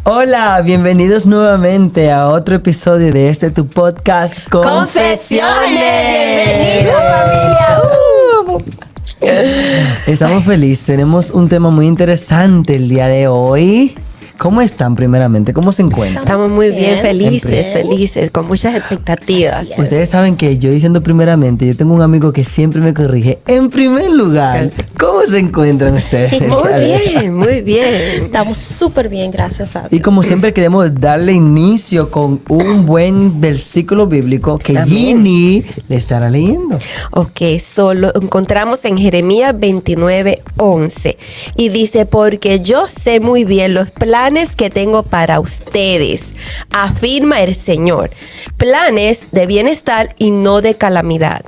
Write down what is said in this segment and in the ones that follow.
Hola, bienvenidos nuevamente a otro episodio de tu podcast Confesiones. Bienvenidos, familia. Estamos felices, tenemos un tema muy interesante el día de hoy. ¿Cómo están primeramente? ¿Cómo se encuentran? Estamos muy bien, felices, con muchas expectativas. Ustedes saben que yo diciendo primeramente, yo tengo un amigo que siempre me corrige. En primer lugar, ¿cómo se encuentran ustedes? Muy bien. Estamos súper bien, gracias a Dios. Y como siempre queremos darle inicio con un buen versículo bíblico que Ginny le estará leyendo. Ok, lo encontramos en Jeremías 29:11 y dice, porque yo sé muy bien los planes que tengo para ustedes, afirma el Señor, planes de bienestar y no de calamidad,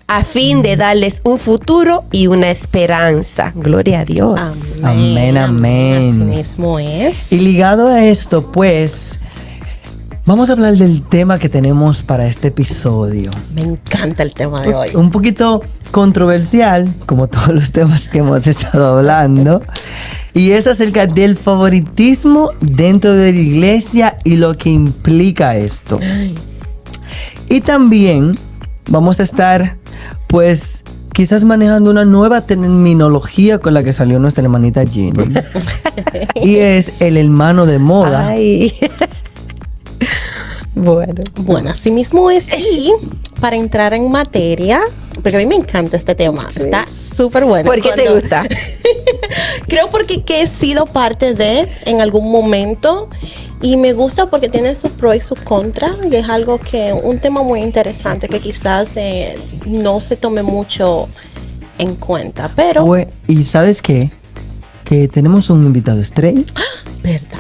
a fin de darles un futuro y una esperanza. Gloria a Dios. Amén, amén. Así mismo es. Y ligado a esto, pues, vamos a hablar del tema que tenemos para este episodio. Me encanta el tema de hoy. Un poquito controversial, como todos los temas que hemos estado hablando. Y es acerca del favoritismo dentro de la iglesia y lo que implica esto. Y también vamos a estar, pues, quizás manejando una nueva terminología con la que salió nuestra hermanita Ginny. Y es el hermano de moda. Ay. Bueno, así mismo es. Y para entrar en materia, porque a mí me encanta este tema, está súper bueno. ¿Por qué te gusta? Creo porque que he sido parte de en algún momento y me gusta porque tiene sus pros y sus contras y es algo que, un tema muy interesante que quizás no se tome mucho en cuenta, pero... ¿Y sabes qué? Que tenemos un invitado estrella. ¿Verdad?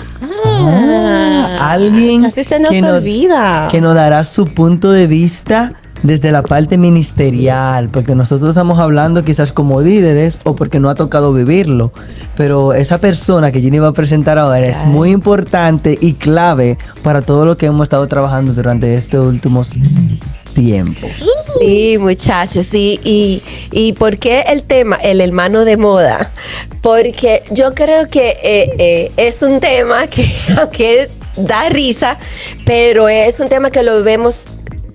Alguien Casi se nos que olvida. que nos dará su punto de vista desde la parte ministerial, porque nosotros estamos hablando quizás como líderes o porque no ha tocado vivirlo, pero esa persona que Ginny va a presentar ahora es muy importante y clave para todo lo que hemos estado trabajando durante estos últimos tiempos. Sí, muchachos, sí. ¿Y por qué el tema, el hermano de moda? Porque yo creo que es un tema que da risa, pero es un tema que lo vemos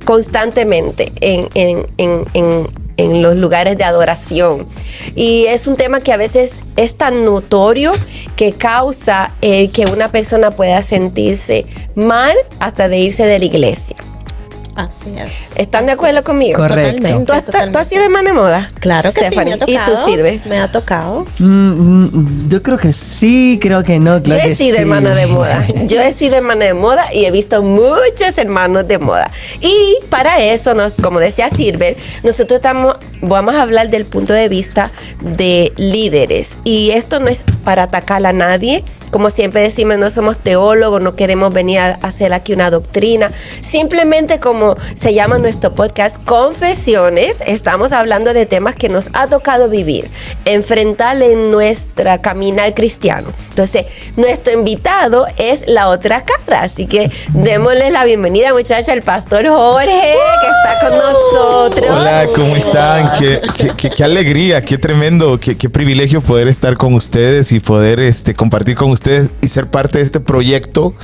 constantemente en los lugares de adoración. Y es un tema que a veces es tan notorio que causa que una persona pueda sentirse mal hasta de irse de la iglesia. Así es. ¿Están de acuerdo conmigo? Correcto. Totalmente. ¿Tú has sido hermana de moda? Claro que Stephanie. sí, me ha tocado. ¿Y tú sirves? Me ha tocado. Yo creo que sí, creo que no. Claro Yo he que sido sí. hermana de moda. Yo he sido hermana de moda y he visto muchos hermanos de moda. Y para eso, como decía Silver, nosotros vamos a hablar del punto de vista de líderes. Y esto no es para atacar a nadie. Como siempre decimos, no somos teólogos, no queremos venir a hacer aquí una doctrina. Simplemente como se llama nuestro podcast, Confesiones, estamos hablando de temas que nos ha tocado vivir, enfrentar en nuestra caminar cristiano. Entonces, nuestro invitado es la otra cara. Así que démosle la bienvenida, muchacha, al pastor Jorge, que está con nosotros. Hola, ¿cómo están? Qué alegría, qué tremendo, qué privilegio poder estar con ustedes y poder compartir con ustedes y ser parte de este proyecto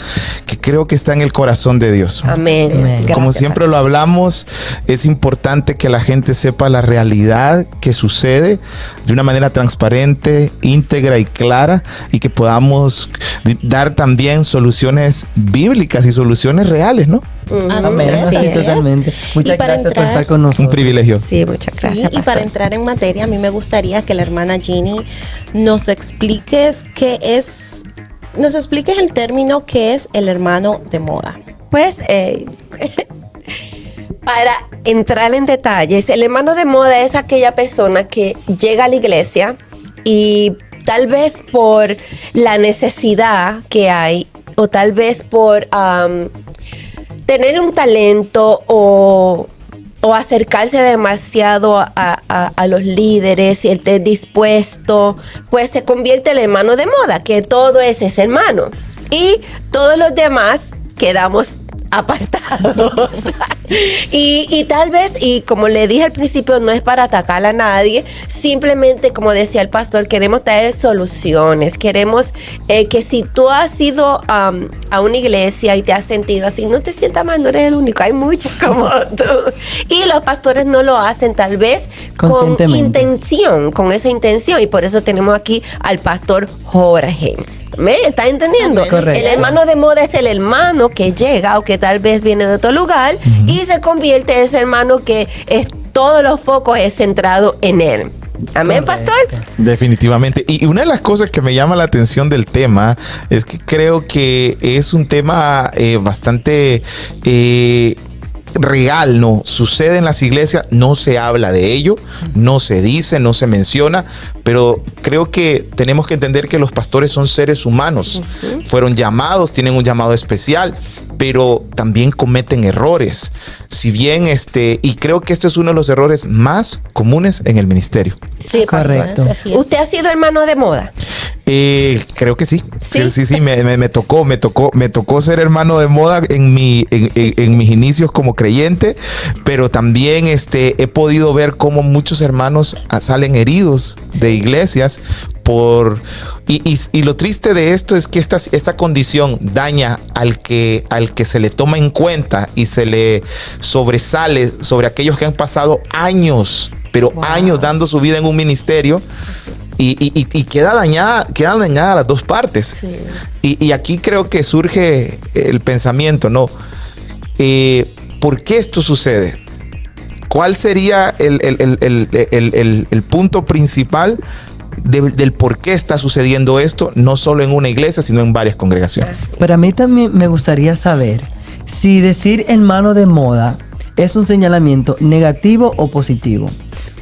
que creo que está en el corazón de Dios. Amén. Gracias, Como siempre lo hablamos, es importante que la gente sepa la realidad que sucede de una manera transparente, íntegra y clara, y que podamos dar también soluciones bíblicas y soluciones reales, ¿no? Amén. Así Sí, es. totalmente. Muchas Y para gracias por entrar- estar con nosotros. Un privilegio. Sí, muchas gracias, Sí, y pastor. para entrar en materia, a mí me gustaría que la hermana Ginny nos expliques el término que es el hermano de moda. Pues, para entrar en detalles, el hermano de moda es aquella persona que llega a la iglesia y tal vez por la necesidad que hay, o tal vez por tener un talento o acercarse demasiado a los líderes y esté dispuesto, pues se convierte en el hermano de moda, que todo es ese hermano. Y todos los demás quedamos apartados. Y tal vez, y como le dije al principio, no es para atacar a nadie, simplemente, como decía el pastor, queremos traer soluciones, queremos que si tú has ido a una iglesia y te has sentido así, no te sientas mal, no eres el único, hay muchos como tú. Y los pastores no lo hacen tal vez con intención, con esa intención, y por eso tenemos aquí al pastor Jorge. ¿Me está entendiendo? Correcto. El hermano de moda es el hermano que llega o que tal vez viene de otro lugar y se convierte en ese hermano que es todos los focos es centrado en él. Amén, Correcto. pastor. Definitivamente. Y una de las cosas que me llama la atención del tema es que creo que es un tema bastante real, ¿no? Sucede en las iglesias, no se habla de ello, no se dice, no se menciona, pero creo que tenemos que entender que los pastores son seres humanos, fueron llamados, tienen un llamado especial, pero también cometen errores. Si bien y creo que este es uno de los errores más comunes en el ministerio. Sí, Correcto. pastor. Así es. ¿Usted ha sido hermano de moda? Creo que sí. ¿Sí? Sí, me tocó ser hermano de moda en mis inicios como creyente, pero también he podido ver cómo muchos hermanos salen heridos de iglesias y lo triste de esto es que esta condición daña al que se le toma en cuenta y se le sobresale sobre aquellos que han pasado años, pero años dando su vida en un ministerio. Y quedan dañadas las dos partes. Sí. Y aquí creo que surge el pensamiento, ¿no? ¿Por qué esto sucede? ¿Cuál sería el punto principal del por qué está sucediendo esto, no solo en una iglesia, sino en varias congregaciones? Pero a mí también me gustaría saber si decir hermano de moda es un señalamiento negativo o positivo,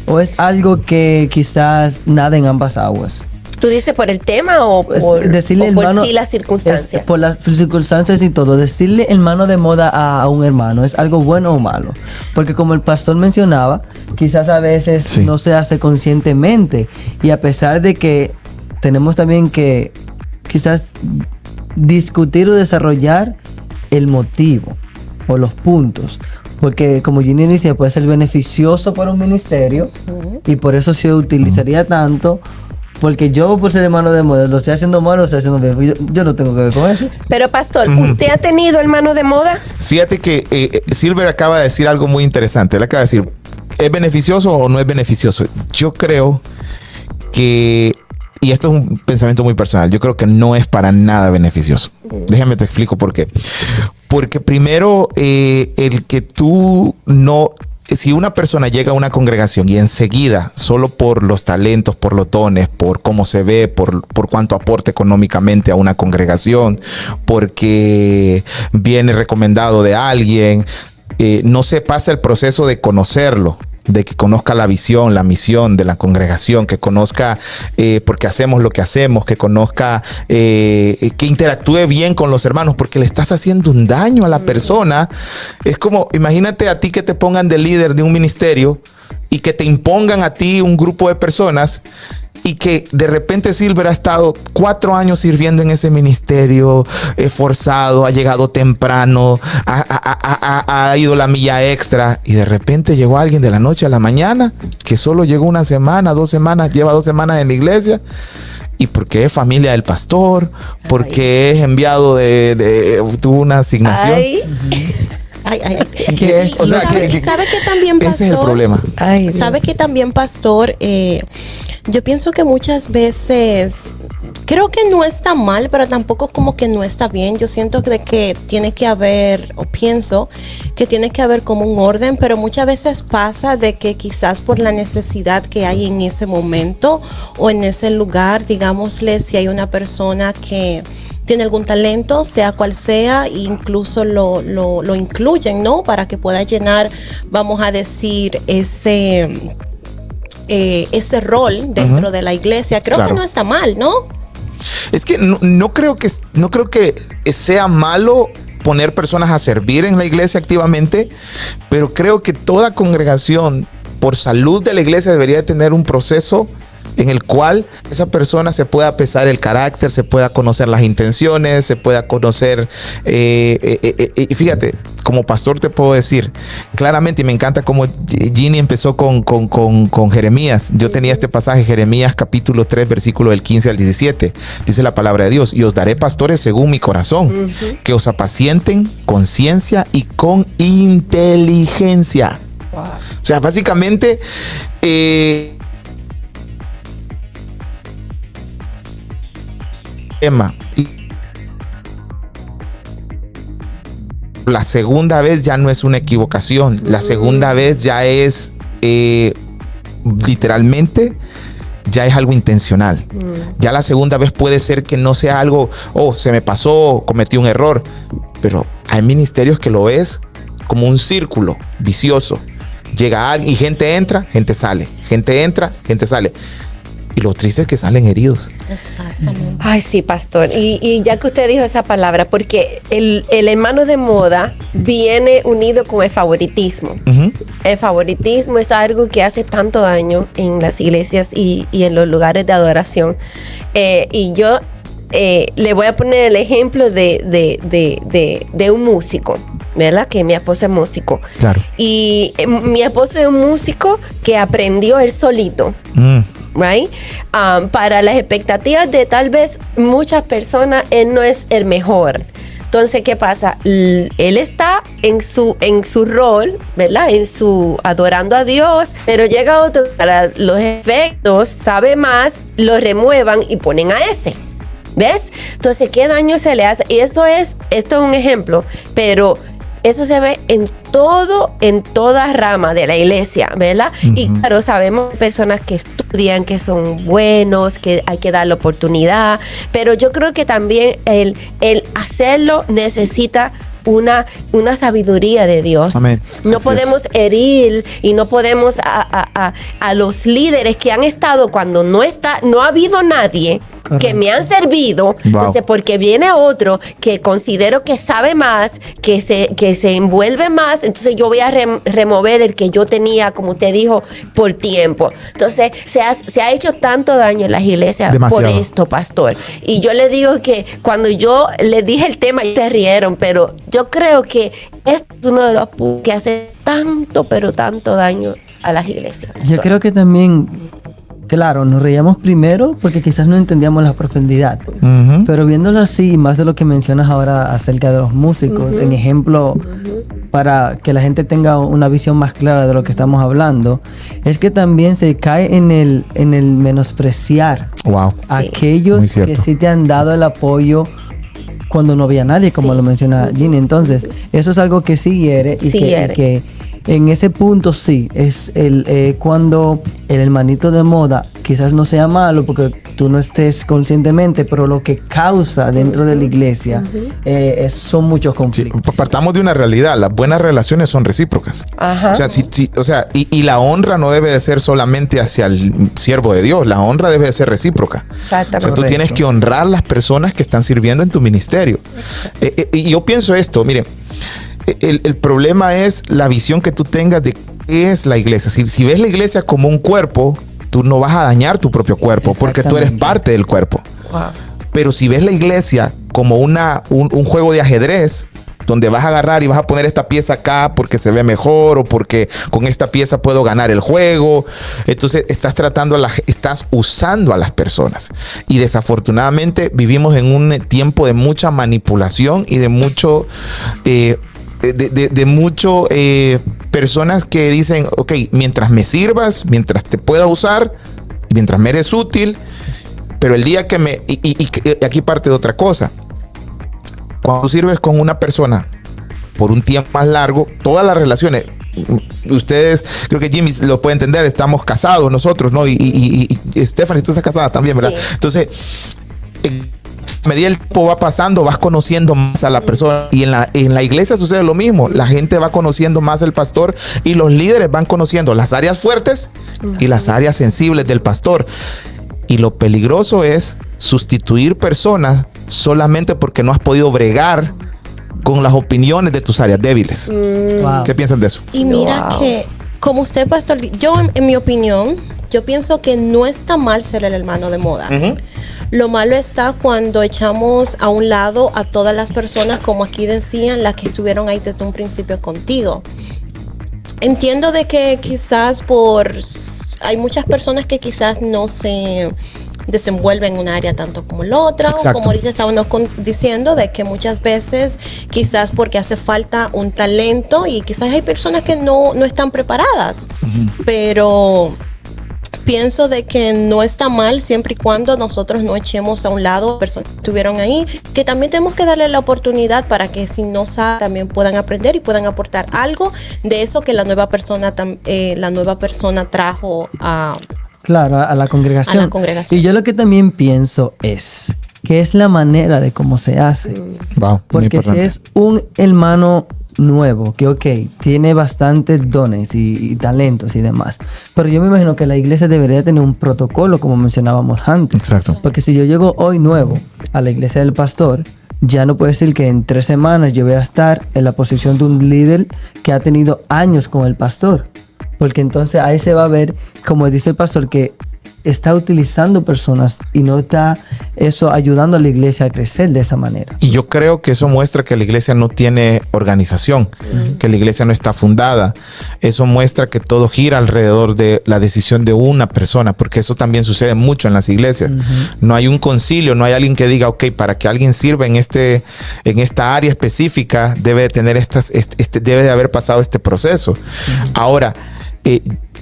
o es algo que quizás nada en ambas aguas. ¿Tú dices por el tema o por, Decirle o por hermano, sí las circunstancias? por las circunstancias y todo. Decirle hermano de moda a un hermano, ¿es algo bueno o malo? Porque como el pastor mencionaba, quizás a veces Sí. no se hace conscientemente. Y a pesar de que tenemos también que quizás discutir o desarrollar el motivo o los puntos. Porque como Ginny decía, puede ser beneficioso para un ministerio y por eso se utilizaría tanto. Porque yo, por ser hermano de moda, lo estoy haciendo mal o lo estoy haciendo bien. Yo no tengo que ver con eso. Pero pastor, ¿usted ha tenido hermano de moda? Fíjate que Silver acaba de decir algo muy interesante. Él acaba de decir, ¿es beneficioso o no es beneficioso? Yo creo que, y esto es un pensamiento muy personal, yo creo que no es para nada beneficioso. Déjame te explico por qué. Porque primero, el que tú no... Si una persona llega a una congregación y enseguida, solo por los talentos, por los dones, por cómo se ve, por cuánto aporta económicamente a una congregación, porque viene recomendado de alguien, no se pasa el proceso de conocerlo, de que conozca la visión, la misión de la congregación, que conozca por qué hacemos lo que hacemos, que conozca, que interactúe bien con los hermanos, porque le estás haciendo un daño a la persona. Es como, imagínate a ti que te pongan de líder de un ministerio y que te impongan a ti un grupo de personas y que de repente Silver ha estado 4 años sirviendo en ese ministerio, esforzado, ha llegado temprano, ha ido la milla extra, y de repente llegó alguien de la noche a la mañana que solo llegó una semana, 2 semanas, lleva 2 semanas en la iglesia. Y porque es familia del pastor, porque es enviado tuvo una asignación. Ay. ¿Qué es? O sea, ¿Sabe que también, pastor? Ese es el problema. Ay, ¿Sabe que también, pastor? Yo pienso que muchas veces, creo que no está mal, pero tampoco como que no está bien. Yo siento que tiene que haber, o pienso que tiene que haber como un orden, pero muchas veces pasa de que quizás por la necesidad que hay en ese momento o en ese lugar, digámosle, si hay una persona que tiene algún talento, sea cual sea, incluso lo incluyen, ¿no? Para que pueda llenar, vamos a decir, ese rol dentro de la iglesia. Creo Claro. que no está mal, ¿no? Es que no creo que sea malo poner personas a servir en la iglesia activamente, pero creo que toda congregación, por salud de la iglesia, debería tener un proceso en el cual esa persona se pueda pesar el carácter, se pueda conocer las intenciones, se pueda conocer, y fíjate, como pastor te puedo decir claramente, y me encanta cómo Ginny empezó con Jeremías. Yo tenía este pasaje, Jeremías capítulo 3, versículo del 15 al 17. Dice la palabra de Dios: y os daré pastores según mi corazón, que os apacienten con ciencia y con inteligencia. Wow. O sea, básicamente la segunda vez ya no es una equivocación, la segunda vez ya es literalmente ya es algo intencional. Ya la segunda vez puede ser que no sea algo, se me pasó, cometí un error, pero hay ministerios que lo ves como un círculo vicioso. Llega alguien y gente entra, gente sale, gente entra, gente sale. Y lo triste es que salen heridos. Exactamente. Ay, sí, pastor. Y ya que usted dijo esa palabra, porque el hermano de moda viene unido con el favoritismo. El favoritismo es algo que hace tanto daño en las iglesias y en los lugares de adoración. Y yo le voy a poner el ejemplo de un músico, ¿verdad? Que mi esposo es músico. Claro. Y mi esposo es un músico que aprendió él solito. Right? Para las expectativas de tal vez muchas personas, él no es el mejor. Entonces, ¿qué pasa? Él está en su rol, ¿verdad? En su adorando a Dios, pero llega otro para los efectos, sabe más, lo remuevan y ponen a ese. ¿Ves? Entonces, ¿qué daño se le hace? Y esto es un ejemplo, pero eso se ve en toda rama de la iglesia, ¿verdad? Y claro, sabemos personas que estudian, que son buenos, que hay que dar la oportunidad, pero yo creo que también el hacerlo necesita una sabiduría de Dios. Amén. No podemos herir y no podemos a los líderes que han estado cuando no ha habido nadie. Correcto. Que me han servido. Wow. Entonces, porque viene otro que considero que sabe más, que se envuelve más, entonces yo voy a remover el que yo tenía, como usted dijo, por tiempo. Entonces, se ha hecho tanto daño en las iglesias. Demasiado. Por esto, pastor. Y yo le digo que cuando yo le dije el tema, se rieron, pero yo creo que este es uno de los puntos que hace tanto, pero tanto daño a las iglesias. Pastor. Yo creo que también, claro, nos reíamos primero porque quizás no entendíamos la profundidad, pero viéndolo así, más de lo que mencionas ahora acerca de los músicos, en ejemplo, para que la gente tenga una visión más clara de lo que estamos hablando, es que también se cae en el menospreciar a aquellos que sí te han dado el apoyo cuando no había nadie, como lo menciona Ginny. Entonces, eso es algo que sí hiere y que en ese punto sí, es cuando el hermanito de moda quizás no sea malo porque tú no estés conscientemente, pero lo que causa dentro de la iglesia son muchos conflictos. Sí, partamos de una realidad, las buenas relaciones son recíprocas. Ajá. O sea, y la honra no debe de ser solamente hacia el siervo de Dios, la honra debe de ser recíproca. Exactamente. O sea, tú tienes que honrar las personas que están sirviendo en tu ministerio. Y yo pienso esto, miren, el problema es la visión que tú tengas de qué es la iglesia. Si ves la iglesia como un cuerpo, tú no vas a dañar tu propio cuerpo porque tú eres parte del cuerpo. Wow. Pero si ves la iglesia como un juego de ajedrez, donde vas a agarrar y vas a poner esta pieza acá porque se ve mejor o porque con esta pieza puedo ganar el juego, entonces estás usando a las personas. Y desafortunadamente vivimos en un tiempo de mucha manipulación y de mucho personas que dicen, ok, mientras me sirvas, mientras te pueda usar, mientras me eres útil, pero el día que y aquí parte de otra cosa. Cuando tú sirves con una persona por un tiempo más largo, todas las relaciones, ustedes, creo que Jimmy lo puede entender, estamos casados nosotros, ¿no? Y Stephanie, tú estás casada también, ¿verdad? Sí. Entonces, a medida el tiempo va pasando, vas conociendo más a la persona. Y en la iglesia sucede lo mismo. La gente va conociendo más al pastor y los líderes van conociendo las áreas fuertes y las áreas sensibles del pastor. Y lo peligroso es sustituir personas solamente porque no has podido bregar con las opiniones de tus áreas débiles. Wow. ¿Qué piensan de eso? Y mira que Como usted, pastor, yo en mi opinión, yo pienso que no está mal ser el hermano de moda. Lo malo está cuando echamos a un lado a todas las personas, como aquí decían, las que estuvieron ahí desde un principio contigo. Entiendo de que quizás hay muchas personas que quizás no se desenvuelven en un área tanto como la otra. Exacto. O como ahorita estábamos diciendo, de que muchas veces quizás porque hace falta un talento y quizás hay personas que no están preparadas, pero pienso de que no está mal siempre y cuando nosotros no echemos a un lado a personas que estuvieron ahí, que también tenemos que darle la oportunidad para que si no saben también puedan aprender y puedan aportar algo de eso que la nueva persona trajo a Claro, a la congregación. A la congregación. Y yo lo que también pienso es que es la manera de cómo se hace. Wow, muy Porque si importante. es un hermano nuevo, que tiene bastantes dones y talentos y demás, pero yo me imagino que la iglesia debería tener un protocolo, como mencionábamos antes. Exacto. Porque si yo llego hoy nuevo a la iglesia del pastor, ya no puedo decir que en 3 semanas yo voy a estar en la posición de un líder que ha tenido años con el pastor. Porque entonces ahí se va a ver, como dice el pastor, que está utilizando personas y no está eso ayudando a la iglesia a crecer de esa manera. Y yo creo que eso muestra que la iglesia no tiene organización, que la iglesia no está fundada. Eso muestra que todo gira alrededor de la decisión de una persona, porque eso también sucede mucho en las iglesias. No hay un concilio, no hay alguien que diga, ok, para que alguien sirva en esta área específica debe de tener debe de haber pasado este proceso. Ahora,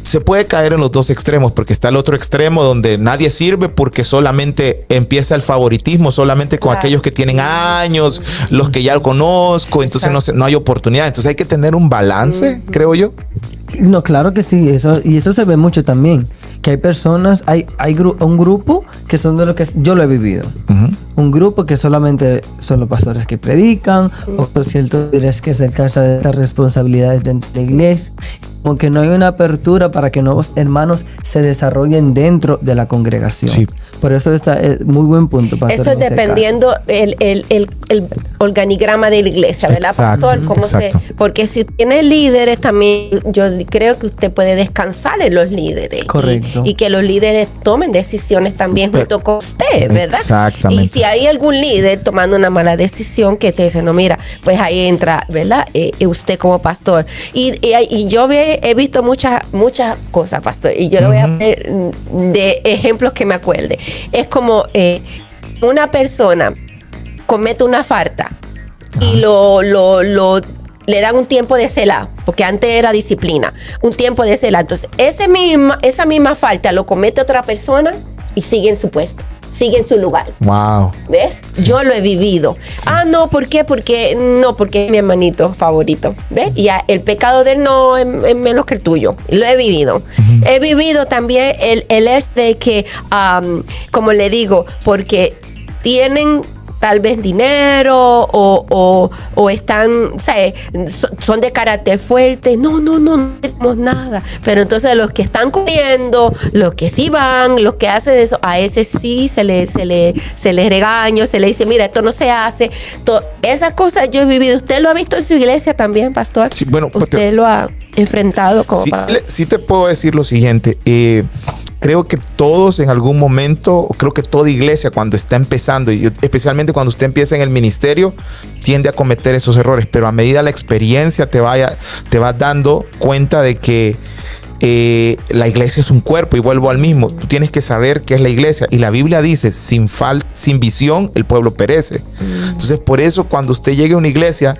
se puede caer en los dos extremos, porque está el otro extremo donde nadie sirve porque solamente empieza el favoritismo, solamente con aquellos que tienen años, los que ya lo conozco, entonces no hay oportunidad. Entonces hay que tener un balance, creo yo. No, claro que sí, eso se ve mucho también, que hay personas, hay un grupo que son de lo que yo lo he vivido. Un grupo que solamente son los pastores que predican, o por cierto, tienes que acercarse de estas responsabilidades dentro de la iglesia, como que no hay una apertura para que nuevos hermanos se desarrollen dentro de la congregación. Sí. Por eso está muy buen punto, pastor. Eso es en ese dependiendo el organigrama de la iglesia, ¿verdad, Exacto, pastor? exacto. Porque si tiene líderes también, yo creo que usted puede descansar en los líderes. Correcto. Y que los líderes tomen decisiones también junto con usted, ¿verdad? Exactamente. Y si hay algún líder tomando una mala decisión que te dice, no, mira, pues ahí entra, ¿verdad? Usted como pastor. Y yo he visto muchas cosas, pastor, y yo le voy a poner de ejemplos que me acuerde. Es como una persona comete una falta y le dan un tiempo de cela, porque antes era disciplina, un tiempo de cela. Entonces, esa misma falta lo comete otra persona y sigue en su puesto, sigue en su lugar. Wow. ¿Ves? Sí. Yo lo he vivido. Sí. No, ¿por qué? Porque es mi hermanito favorito. ¿Ves? Y el pecado de él no es menos que el tuyo. Lo he vivido. He vivido también el hecho de que, como le digo, porque tienen tal vez dinero o están, son de carácter fuerte. No tenemos nada. Pero entonces los que están corriendo, los que sí van, los que hacen eso, a ese sí se le regaña, se le dice, mira, esto no se hace. Esas cosas yo he vivido. ¿Usted lo ha visto en su iglesia también, pastor? Sí, bueno, ¿Usted lo ha enfrentado como pastor? Sí te puedo decir lo siguiente. Creo que todos en algún momento, creo que toda iglesia cuando está empezando, y especialmente cuando usted empieza en el ministerio, tiende a cometer esos errores, pero a medida la experiencia te vas dando cuenta de que la iglesia es un cuerpo, y vuelvo al mismo, tú tienes que saber qué es la iglesia, y la Biblia dice, sin visión el pueblo perece. Entonces por eso cuando usted llegue a una iglesia,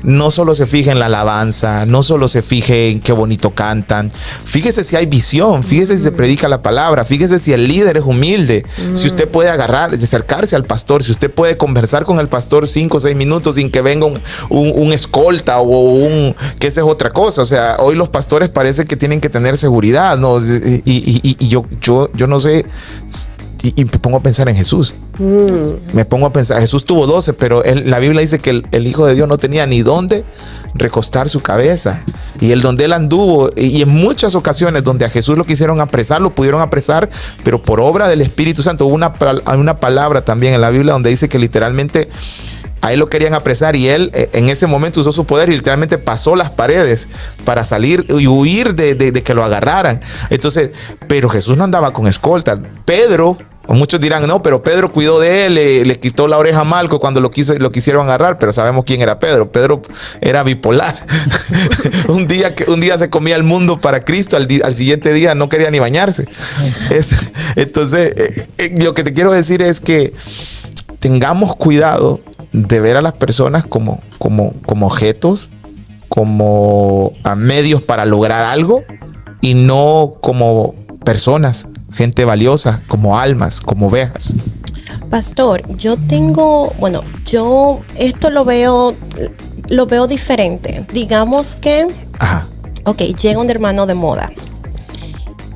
no solo se fije en la alabanza, no solo se fije en qué bonito cantan, fíjese si hay visión, fíjese si se predica la palabra, fíjese si el líder es humilde, si usted puede acercarse al pastor, si usted puede conversar con el pastor 5 o 6 minutos sin que venga un escolta que esa es otra cosa. O sea, hoy los pastores parece que tienen que tener seguridad, ¿no? Y yo no sé. Y me pongo a pensar en Jesús. Me pongo a pensar, Jesús tuvo 12, pero la Biblia dice que el Hijo de Dios no tenía ni dónde recostar su cabeza. Y donde él anduvo, y en muchas ocasiones donde a Jesús lo quisieron apresar, lo pudieron apresar, pero por obra del Espíritu Santo. Hubo una palabra también en la Biblia donde dice que literalmente A él lo querían apresar y él en ese momento usó su poder y literalmente pasó las paredes para salir y huir de que lo agarraran. Entonces, pero Jesús no andaba con escolta. Pedro, o muchos dirán, no, pero Pedro cuidó de él, le quitó la oreja a Malco cuando lo quisieron agarrar, pero sabemos quién era Pedro. Pedro era bipolar. un día se comía el mundo para Cristo, al siguiente día no quería ni bañarse. Entonces, lo que te quiero decir es que tengamos cuidado de ver a las personas como objetos, como a medios para lograr algo y no como personas, gente valiosa, como almas, como ovejas. Pastor, yo esto lo veo diferente. Digamos que, Ajá. ok, llega un hermano de moda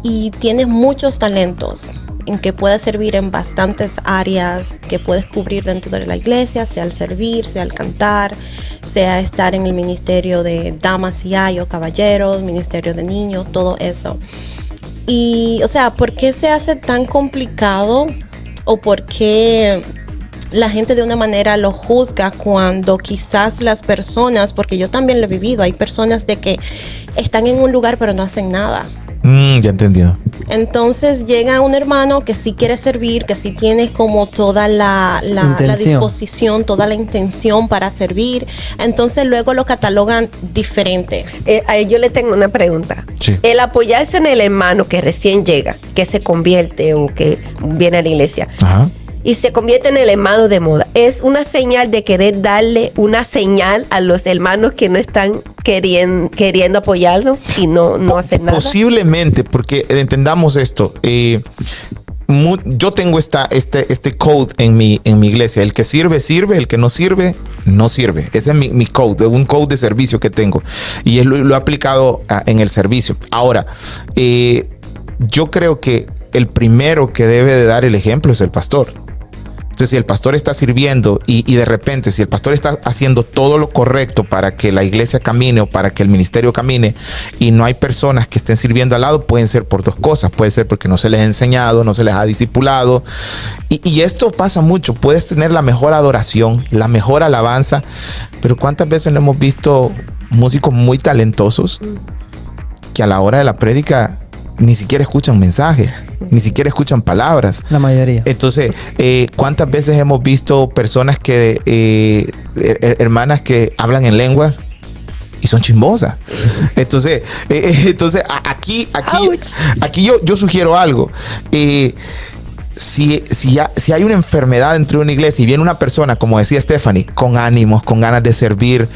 y tiene muchos talentos en que puede servir en bastantes áreas que puedes cubrir dentro de la iglesia, sea al servir, sea al cantar, sea estar en el ministerio de damas y o caballeros, ministerio de niños, todo eso. Y, o sea, ¿por qué se hace tan complicado o por qué la gente de una manera lo juzga cuando quizás las personas, porque yo también lo he vivido, hay personas de que están en un lugar pero no hacen nada? Ya entendido. Entonces llega un hermano que sí quiere servir, que sí tiene como toda la disposición, toda la intención para servir. Entonces luego lo catalogan diferente. Yo le tengo una pregunta. Sí. El apoyarse en el hermano que recién llega, que se convierte o que viene a la iglesia, Ajá. y se convierte en el hermano de moda, ¿es una señal de querer darle una señal a los hermanos que no están queriendo apoyarlo y no hacer nada? Posiblemente, porque entendamos esto. Yo tengo este code en mi iglesia. El que sirve, sirve. El que no sirve, no sirve. Ese es mi code, un code de servicio que tengo. Y lo he aplicado en el servicio. Ahora, yo creo que el primero que debe de dar el ejemplo es el pastor. Entonces, si el pastor está sirviendo y de repente, si el pastor está haciendo todo lo correcto para que la iglesia camine o para que el ministerio camine y no hay personas que estén sirviendo al lado, pueden ser por dos cosas. Puede ser porque no se les ha enseñado, no se les ha discipulado. Y esto pasa mucho. Puedes tener la mejor adoración, la mejor alabanza, pero ¿cuántas veces no hemos visto músicos muy talentosos que a la hora de la prédica ni siquiera escuchan mensajes, ni siquiera escuchan palabras? La mayoría. Entonces, ¿cuántas veces hemos visto personas hermanas que hablan en lenguas y son chimbosas? Entonces, aquí yo sugiero algo. Si hay una enfermedad dentro de una iglesia y viene una persona, como decía Stephanie, con ánimos, con ganas de servir,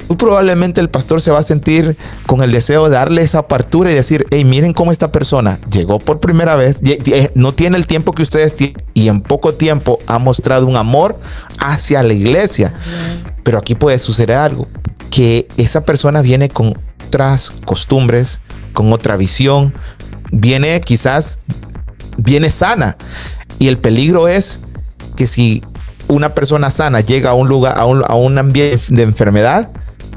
muy probablemente el pastor se va a sentir con el deseo de darle esa apertura y decir, hey, miren cómo esta persona llegó por primera vez, no tiene el tiempo que ustedes tienen y en poco tiempo ha mostrado un amor hacia la iglesia. Pero aquí puede suceder algo, que esa persona viene con otras costumbres, con otra visión, viene sana. Y el peligro es que si una persona sana llega a un lugar, a un ambiente de enfermedad,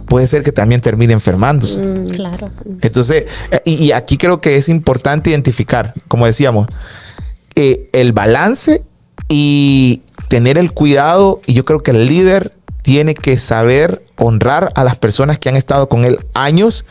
puede ser que también termine enfermándose. Claro. Entonces, y aquí creo que es importante identificar, como decíamos, el balance y tener el cuidado. Y yo creo que el líder tiene que saber honrar a las personas que han estado con él años,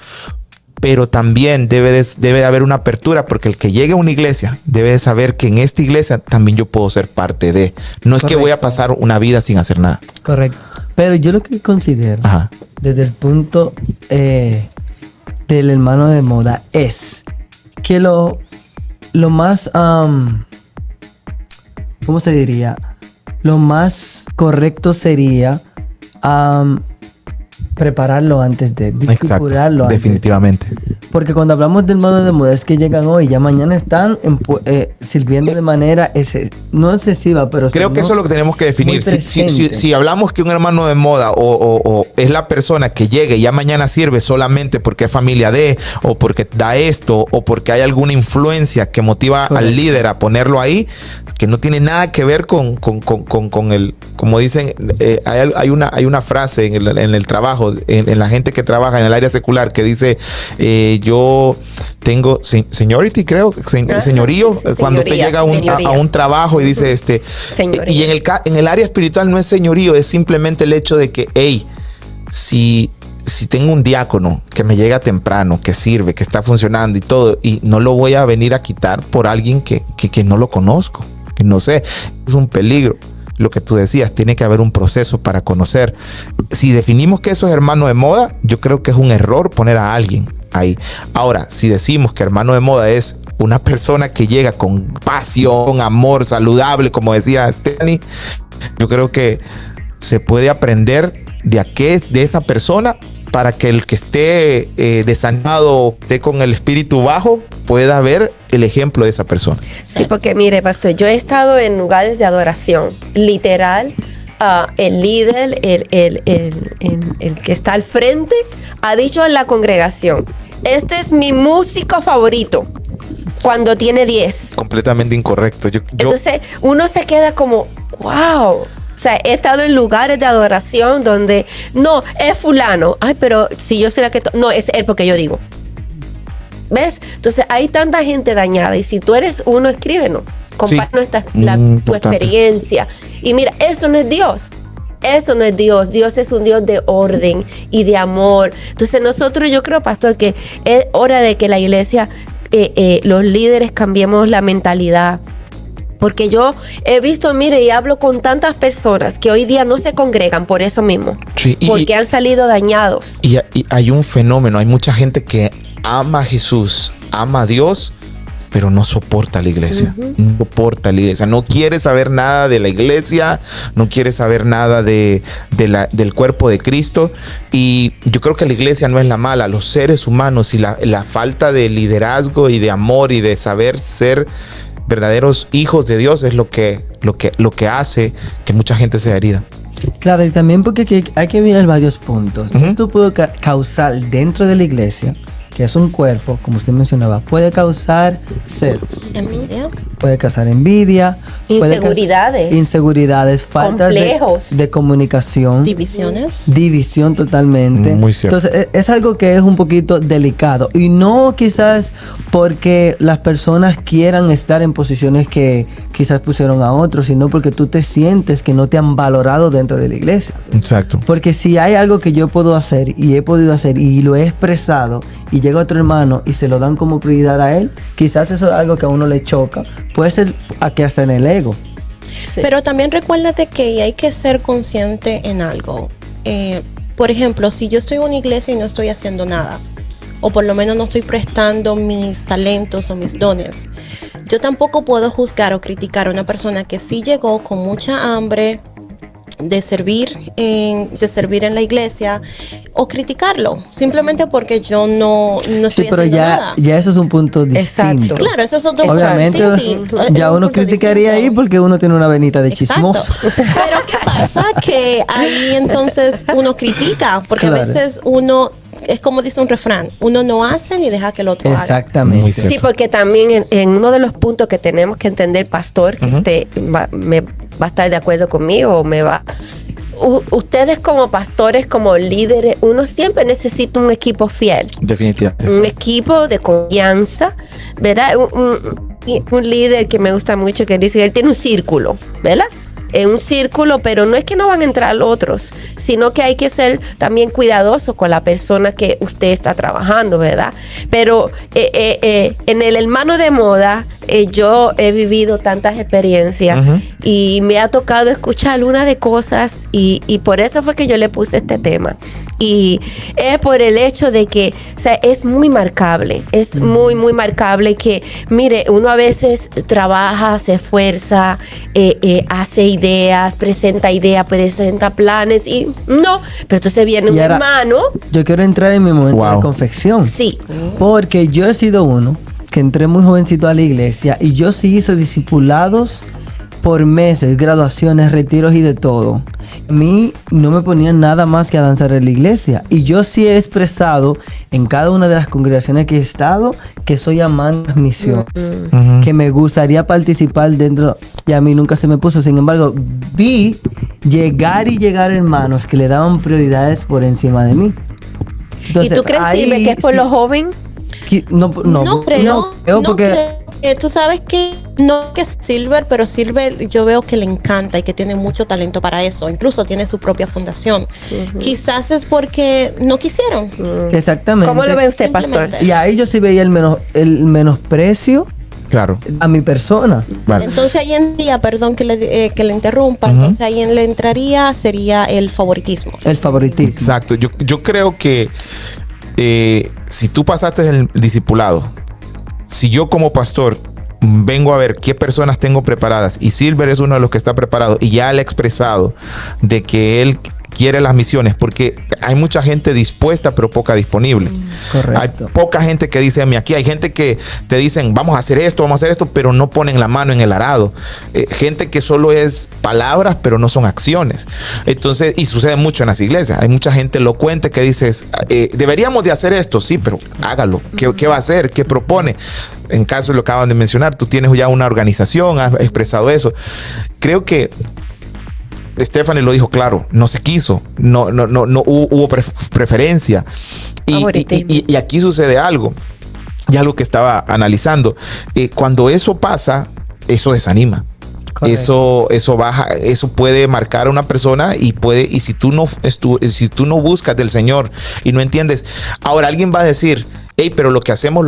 pero también debe de haber una apertura, porque el que llegue a una iglesia debe de saber que en esta iglesia también yo puedo ser parte de. No es que voy a pasar una vida sin hacer nada. Correcto. Pero yo lo que considero, Ajá. desde el punto del hermano de moda, es que lo más, ¿cómo se diría? Lo más correcto sería prepararlo antes de, discipularlo antes. Definitivamente. Porque cuando hablamos del hermano de moda es que llegan hoy, ya mañana están sirviendo de manera no excesiva, pero creo que eso es lo que tenemos que definir. Si hablamos que un hermano de moda o es la persona que llegue y ya mañana sirve solamente porque es familia de, o porque da esto, o porque hay alguna influencia que motiva al líder a ponerlo ahí, que no tiene nada que ver con como dicen, hay una frase en el trabajo, en la gente que trabaja en el área secular, que dice, yo tengo seniority, creo, señorío, cuando usted llega a un trabajo y dice, y en el área espiritual no es señorío, es simplemente el hecho de que, hey, si tengo un diácono que me llega temprano, que sirve, que está funcionando y todo, y no lo voy a venir a quitar por alguien que no lo conozco, que no sé, es un peligro. Lo que tú decías, tiene que haber un proceso para conocer. Si definimos que eso es hermano de moda, yo creo que es un error poner a alguien ahí. Ahora, si decimos que hermano de moda es una persona que llega con pasión, con amor, saludable, como decía Stephanie, yo creo que se puede aprender de esa persona para que el que esté desanimado, esté con el espíritu bajo, pueda ver el ejemplo de esa persona. Sí, porque mire, pastor, yo he estado en lugares de adoración, literal. El líder, el que está al frente, ha dicho en la congregación, este es mi músico favorito, cuando tiene 10. Completamente incorrecto. Entonces, uno se queda como, wow. O sea, he estado en lugares de adoración donde, no, es fulano. Ay, pero si yo soy la que... No, es él porque yo digo. ¿Ves? Entonces, hay tanta gente dañada. Y si tú eres uno, escríbenos. Compártenos tu experiencia. Y mira, eso no es Dios. Eso no es Dios. Dios es un Dios de orden y de amor. Entonces, nosotros, yo creo, pastor, que es hora de que la iglesia, los líderes cambiemos la mentalidad. Porque yo he visto, mire, y hablo con tantas personas que hoy día no se congregan por eso mismo. Sí, porque han salido dañados. Y hay un fenómeno, hay mucha gente que ama a Jesús, ama a Dios, pero no soporta la iglesia. No soporta la iglesia. No quiere saber nada de la iglesia, no quiere saber nada del cuerpo de Cristo. Y yo creo que la iglesia no es la mala. Los seres humanos y la falta de liderazgo y de amor y de saber ser verdaderos hijos de Dios es lo que hace que mucha gente sea herida. Claro, y también porque hay que mirar varios puntos. Esto puede causar dentro de la iglesia, que es un cuerpo, como usted mencionaba, puede causar celos. Envidia. Puede causar envidia. Inseguridades. Falta de comunicación. División totalmente. Muy cierto. Entonces, es algo que es un poquito delicado. Y no quizás porque las personas quieran estar en posiciones que quizás pusieron a otros, sino porque tú te sientes que no te han valorado dentro de la iglesia. Exacto. Porque si hay algo que yo puedo hacer y he podido hacer y lo he expresado y llega otro hermano y se lo dan como prioridad a él, quizás eso es algo que a uno le choca. Puede ser que hasta en el ego. Sí. Pero también recuérdate que hay que ser consciente en algo. Por ejemplo, si yo estoy en una iglesia y no estoy haciendo nada, o por lo menos no estoy prestando mis talentos o mis dones, yo tampoco puedo juzgar o criticar a una persona que sí llegó con mucha hambre de servir en la iglesia, o criticarlo simplemente porque yo no estoy haciendo nada. Ya eso es un punto distinto. Exacto. Claro, eso es otro punto. Obviamente, ya uno criticaría distinto. Ahí porque uno tiene una venita de chismoso. Pero ¿qué pasa? Que ahí entonces uno critica, porque a veces uno, es como dice un refrán, uno no hace ni deja que el otro haga. Exactamente. Sí, porque también en uno de los puntos que tenemos que entender, pastor, que me va a estar de acuerdo conmigo o me va... Ustedes como pastores, como líderes, uno siempre necesita un equipo fiel. Definitivamente. Un equipo de confianza, ¿verdad? Un líder que me gusta mucho, que dice que él tiene un círculo, ¿verdad? Un círculo, pero no es que no van a entrar otros, sino que hay que ser también cuidadoso con la persona que usted está trabajando, ¿verdad? Pero en el hermano de moda, yo he vivido tantas experiencias y me ha tocado escuchar una de cosas y por eso fue que yo le puse este tema. Y es por el hecho de que, o sea, es muy marcable, es muy, muy marcable que, mire, uno a veces trabaja, se esfuerza, hace ideas, presenta planes y no, pero entonces viene un hermano. Yo quiero entrar en mi momento de confección. Sí. Porque yo he sido uno que entré muy jovencito a la iglesia y yo sí hice discipulados por meses, graduaciones, retiros y de todo. A mí no me ponían nada más que a danzar en la iglesia. Y yo sí he expresado en cada una de las congregaciones que he estado que soy amante de misiones, que me gustaría participar dentro, y a mí nunca se me puso. Sin embargo, vi llegar hermanos que le daban prioridades por encima de mí. ¿Y tú crees, Silver, que es por sí, lo joven? No creo, porque no creo. Tú sabes que no que es Silver, pero Silver yo veo que le encanta y que tiene mucho talento para eso. Incluso tiene su propia fundación. Quizás es porque no quisieron. exactamente. ¿Cómo lo ve usted, pastor? Simplemente. Y ahí yo sí veía el menosprecio Claro. a mi persona. Vale. Entonces ahí entraría, perdón que le interrumpa, entonces ahí le entraría, sería el favoritismo. El favoritismo. Exacto. Yo creo que si tú pasaste el discipulado, si yo como pastor vengo a ver qué personas tengo preparadas y Silver es uno de los que está preparado y ya le ha expresado de que él quiere las misiones, porque hay mucha gente dispuesta pero poca disponible. Correcto. Hay poca gente que dice a mí, aquí hay gente que te dicen vamos a hacer esto, pero no ponen la mano en el arado. Gente que solo es palabras pero no son acciones. Entonces, y sucede mucho en las iglesias, hay mucha gente elocuente que dices deberíamos de hacer esto, sí, pero hágalo. ¿Qué va a hacer? ¿Qué propone? En caso de lo que acaban de mencionar, tú tienes ya una organización, has expresado eso. Creo que Stephanie lo dijo claro, no se quiso, no hubo preferencia. Y aquí sucede algo, y algo que estaba analizando. Cuando eso pasa, eso desanima. Correcto. Eso baja, eso puede marcar a una persona y si tú no buscas del Señor y no entiendes. Ahora alguien va a decir, hey, pero lo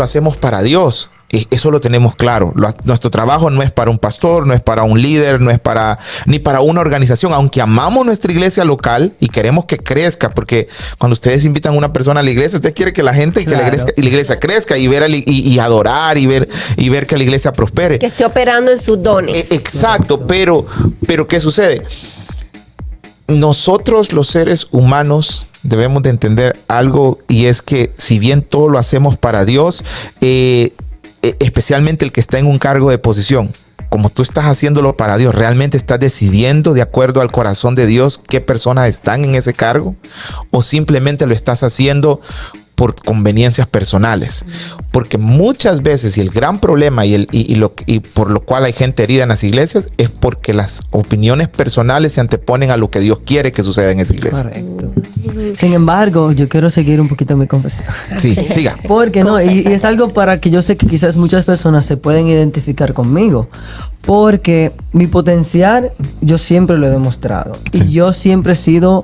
hacemos para Dios. Eso lo tenemos claro. Nuestro trabajo no es para un pastor, no es para un líder, no es ni para una organización, aunque amamos nuestra iglesia local y queremos que crezca, porque cuando ustedes invitan a una persona a la iglesia, usted quiere que la gente y que la iglesia crezca y ver y adorar y ver que la iglesia prospere. Que esté operando en sus dones. Exacto, pero ¿qué sucede? Nosotros los seres humanos debemos de entender algo, y es que si bien todo lo hacemos para Dios, especialmente el que está en un cargo de posición, como tú estás haciéndolo para Dios, ¿realmente estás decidiendo de acuerdo al corazón de Dios qué personas están en ese cargo? ¿O simplemente lo estás haciendo por conveniencias personales? Porque muchas veces, y el gran problema y por lo cual hay gente herida en las iglesias, es porque las opiniones personales se anteponen a lo que Dios quiere que suceda en esa iglesia. Correcto. Sin embargo, yo quiero seguir un poquito mi confesión. Sí, siga. Porque no, y es algo para que yo sé que quizás muchas personas se pueden identificar conmigo. Porque mi potencial yo siempre lo he demostrado. Sí. Y yo siempre he sido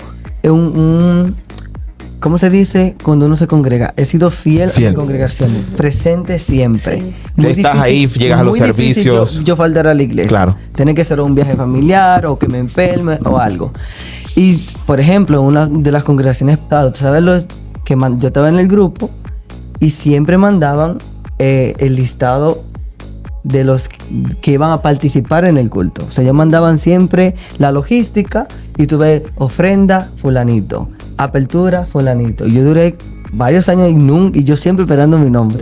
¿cómo se dice cuando uno se congrega? He sido fiel a mi congregación, presente siempre. Sí. Estás ahí, llegas a los servicios. Yo faltar a la iglesia. Claro. Tiene que ser un viaje familiar o que me enferme o algo. Y, por ejemplo, una de las congregaciones, ¿sabes? Yo estaba en el grupo y siempre mandaban el listado de los que iban a participar en el culto. O sea, ellos mandaban siempre la logística y tú ves ofrenda, fulanito, apertura, fulanito. Y yo duré varios años y yo siempre esperando mi nombre.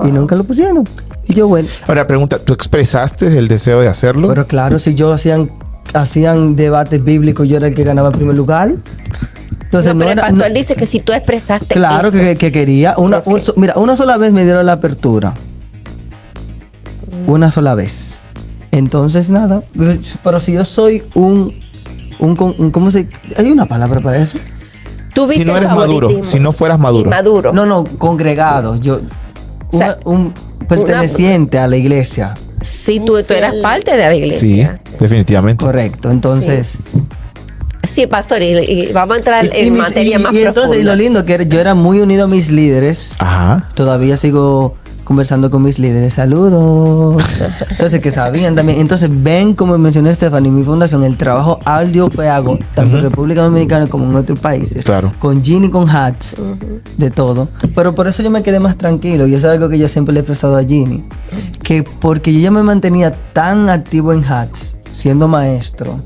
Y nunca lo pusieron. Y yo, bueno. Ahora, pregunta, ¿tú expresaste el deseo de hacerlo? Pero claro, si yo hacían debates bíblicos, yo era el que ganaba el primer lugar. Entonces, pero el pastor dice que si tú expresaste claro eso, que quería. Mira, una sola vez me dieron la apertura. Una sola vez. Entonces, nada. Pero si yo soy ¿cómo se...? ¿Hay una palabra para eso? Si no eres maduro, si no fueras maduro. Maduro. No, congregado. Un perteneciente a la iglesia. Sí, tú eras parte de la iglesia. Sí, definitivamente. Correcto. Entonces... Sí, pastor, y vamos a entrar en materia más profunda. Entonces, y lo lindo que yo era muy unido a mis líderes. Ajá. Todavía sigo conversando con mis líderes. Saludos. Entonces, que sabían también. Entonces, ven, como mencioné Stephanie, mi fundación, el trabajo arduo que hago, tanto en República Dominicana como en otros países. Claro. Con Ginny, con Hats, de todo. Pero por eso yo me quedé más tranquilo. Y eso es algo que yo siempre le he expresado a Ginny. Que porque yo ya me mantenía tan activo en Hats, siendo maestro,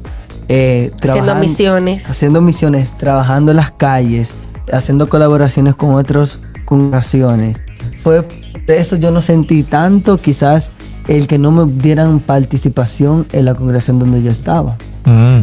haciendo misiones, trabajando en las calles, haciendo colaboraciones con otras congregaciones. Fue de eso yo no sentí tanto quizás el que no me dieran participación en la congregación donde yo estaba.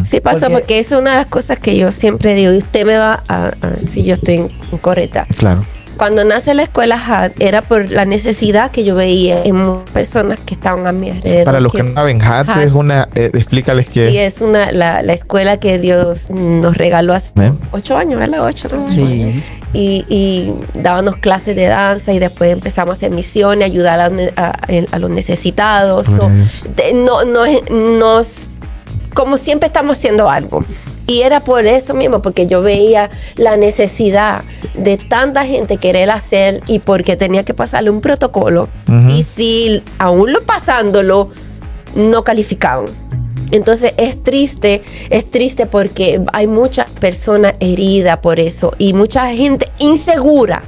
Sí, pasó porque esa es una de las cosas que yo siempre digo, y usted me va a si yo estoy incorrecta. Claro. cuando nace la escuela HAT era por la necesidad que yo veía en personas que estaban a mi alrededor. Para los que no saben, HAT es una, explícales que... Sí, es la escuela que Dios nos regaló hace 8 años, ¿verdad? 8, ¿no? Sí. Y dábamos clases de danza y después empezamos a hacer misiones, ayudar a los necesitados. Como siempre estamos haciendo algo. Y era por eso mismo, porque yo veía la necesidad de tanta gente querer hacer y porque tenía que pasarle un protocolo. Y si aún pasándolo, no calificaban. Entonces es triste porque hay muchas personas heridas por eso y mucha gente insegura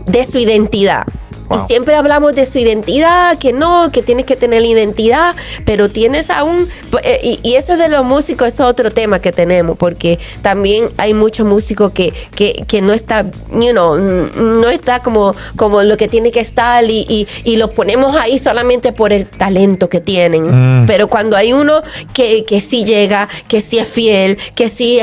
de su identidad. Wow. Y siempre hablamos de su identidad, que no, que tienes que tener la identidad, pero tienes aún, y eso de los músicos es otro tema que tenemos, porque también hay muchos músicos que no está, no está como lo que tiene que estar y lo ponemos ahí solamente por el talento que tienen. Pero cuando hay uno que sí llega, que sí es fiel, que sí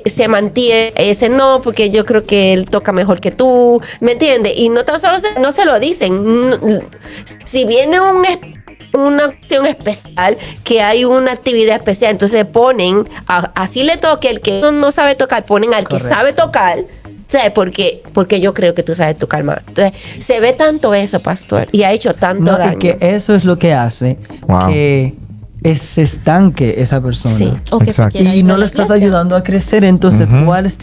se mantiene, ese no, porque yo creo que él toca mejor que tú, ¿me entiendes? Y no tan solo no se lo dicen. Si viene una acción especial, que hay una actividad especial, entonces ponen, así le toque el que no sabe tocar, ponen al que sabe tocar, ¿sabes? Porque yo creo que tú sabes tocar más. Entonces, se ve tanto eso, pastor, y ha hecho tanto daño. Que eso es lo que hace que se estanque esa persona. Sí. Y no lo estás ayudando a crecer. Entonces, ¿cuál es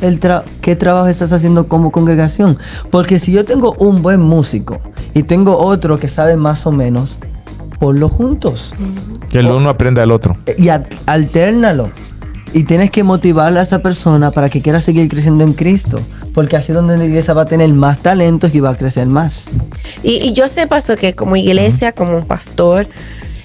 qué trabajo estás haciendo como congregación? Porque si yo tengo un buen músico y tengo otro que sabe más o menos, ponlo juntos. Que el uno aprenda del otro. Y altérnalo. Y tienes que motivarle a esa persona para que quiera seguir creciendo en Cristo. Porque así es donde la iglesia va a tener más talentos y va a crecer más. Y yo sé, pastor, que como iglesia, como pastor,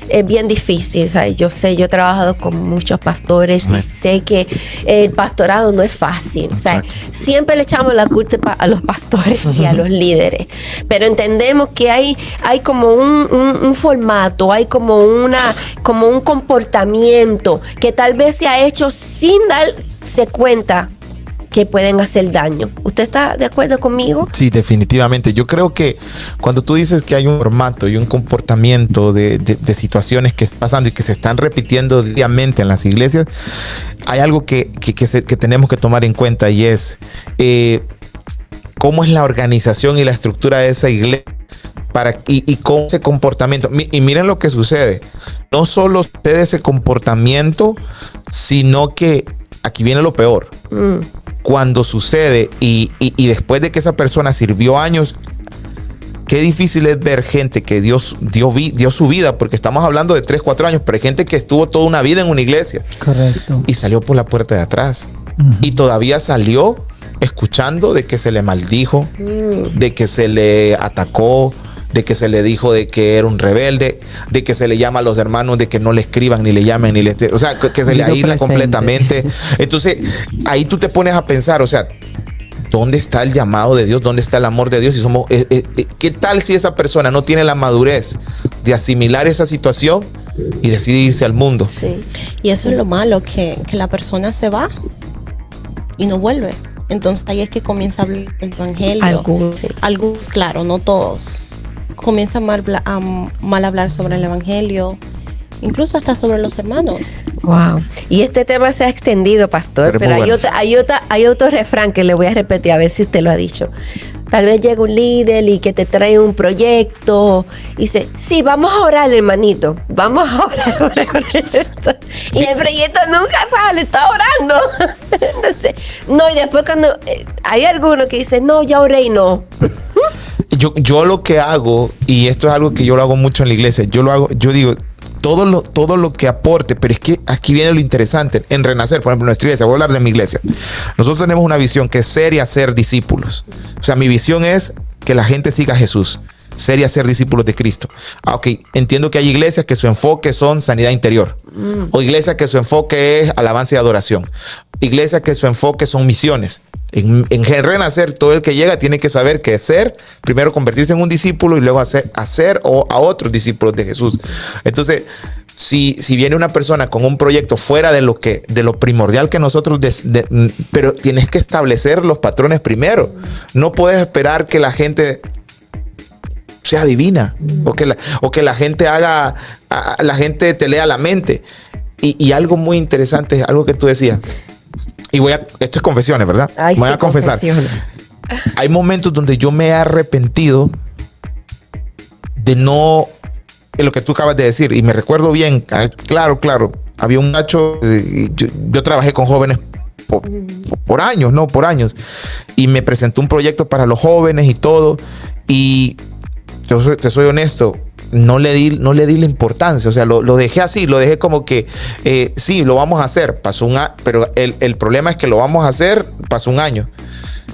es bien difícil, ¿sabes? Yo he trabajado con muchos pastores y sé que el pastorado no es fácil, ¿sabes? Siempre le echamos la culpa a los pastores y a los líderes, pero entendemos que hay como un formato, hay como un comportamiento que tal vez se ha hecho sin darse cuenta que pueden hacer daño. ¿Usted está de acuerdo conmigo? Sí, definitivamente. Yo creo que cuando tú dices que hay un formato y un comportamiento de situaciones que están pasando y que se están repitiendo diariamente en las iglesias, hay algo que tenemos que tomar en cuenta y es cómo es la organización y la estructura de esa iglesia y con ese comportamiento. Y miren lo que sucede. No solo sucede ese comportamiento, sino que aquí viene lo peor. Cuando sucede y después de que esa persona sirvió años, qué difícil es ver gente que dio su vida, porque estamos hablando de 3, 4 años, pero hay gente que estuvo toda una vida en una iglesia. Correcto. Y salió por la puerta de atrás. Y todavía salió escuchando de que se le maldijo, de que se le atacó, de que se le dijo de que era un rebelde, de que se le llama a los hermanos de que no le escriban, ni le llamen, ni o sea, que se le aísla completamente. Entonces, ahí tú te pones a pensar, o sea, ¿dónde está el llamado de Dios? ¿Dónde está el amor de Dios? ¿Qué tal si esa persona no tiene la madurez de asimilar esa situación y decide irse al mundo? Sí. Y eso es lo malo, que la persona se va y no vuelve. Entonces ahí es que comienza a hablar el evangelio. Algunos, claro, no todos. Comienza a mal hablar sobre el evangelio, incluso hasta sobre los hermanos. Wow. Y este tema se ha extendido, pastor, pero hay otro refrán que le voy a repetir a ver si usted lo ha dicho. Tal vez llega un líder y que te trae un proyecto y dice, sí, vamos a orar, hermanito, vamos a orar por el proyecto. Y el proyecto nunca sale, está orando. Entonces, no, y después cuando hay algunos que dicen, no, ya oré y no. Yo lo que hago, y esto es algo que yo lo hago mucho en la iglesia, yo digo, todo lo que aporte, pero es que aquí viene lo interesante. En Renacer, por ejemplo, en nuestra iglesia, voy a hablar de mi iglesia. Nosotros tenemos una visión que es ser y hacer discípulos. O sea, mi visión es que la gente siga a Jesús, ser y hacer discípulos de Cristo. Ok, entiendo que hay iglesias que su enfoque son sanidad interior, o iglesias que su enfoque es alabanza y adoración, iglesias que su enfoque son misiones. En Renacer, todo el que llega tiene que saber que ser, primero convertirse en un discípulo y luego hacer a otros discípulos de Jesús. Entonces, si viene una persona con un proyecto fuera de lo primordial que nosotros, pero tienes que establecer los patrones primero. No puedes esperar que la gente sea divina o que la gente la gente te lea la mente. Y algo muy interesante, algo que tú decías, esto es confesiones, ¿verdad? Ay, voy sí, a confesar. Hay momentos donde yo me he arrepentido de no, en lo que tú acabas de decir, y me recuerdo bien, claro, había un macho, yo trabajé con jóvenes por años, ¿no? Por años, y me presentó un proyecto para los jóvenes y todo, y te soy honesto, no le di la importancia, o sea, lo dejé así, lo dejé como que sí, lo vamos a hacer, pero el problema es que lo vamos a hacer, pasó un año,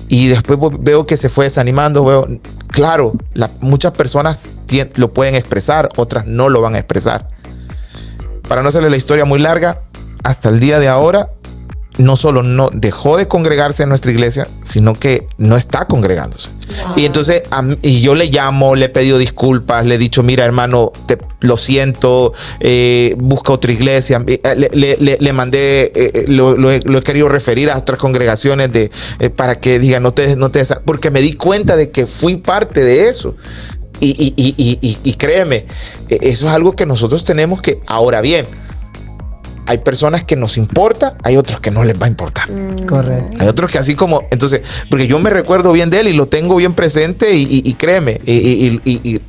y después veo que se fue desanimando, claro, muchas personas lo pueden expresar, otras no lo van a expresar. Para no hacerle la historia muy larga, hasta el día de ahora, no solo no dejó de congregarse en nuestra iglesia, sino que no está congregándose. Wow. Y entonces, y yo le llamo, le he pedido disculpas, le he dicho, mira, hermano, lo siento, busca otra iglesia. Le mandé, lo he querido referir a otras congregaciones para que digan, porque me di cuenta de que fui parte de eso. Y créeme, eso es algo que nosotros tenemos que, ahora bien, hay personas que nos importa, hay otros que no les va a importar. Correcto. Hay otros que así como, entonces, porque yo me recuerdo bien de él y lo tengo bien presente y créeme, y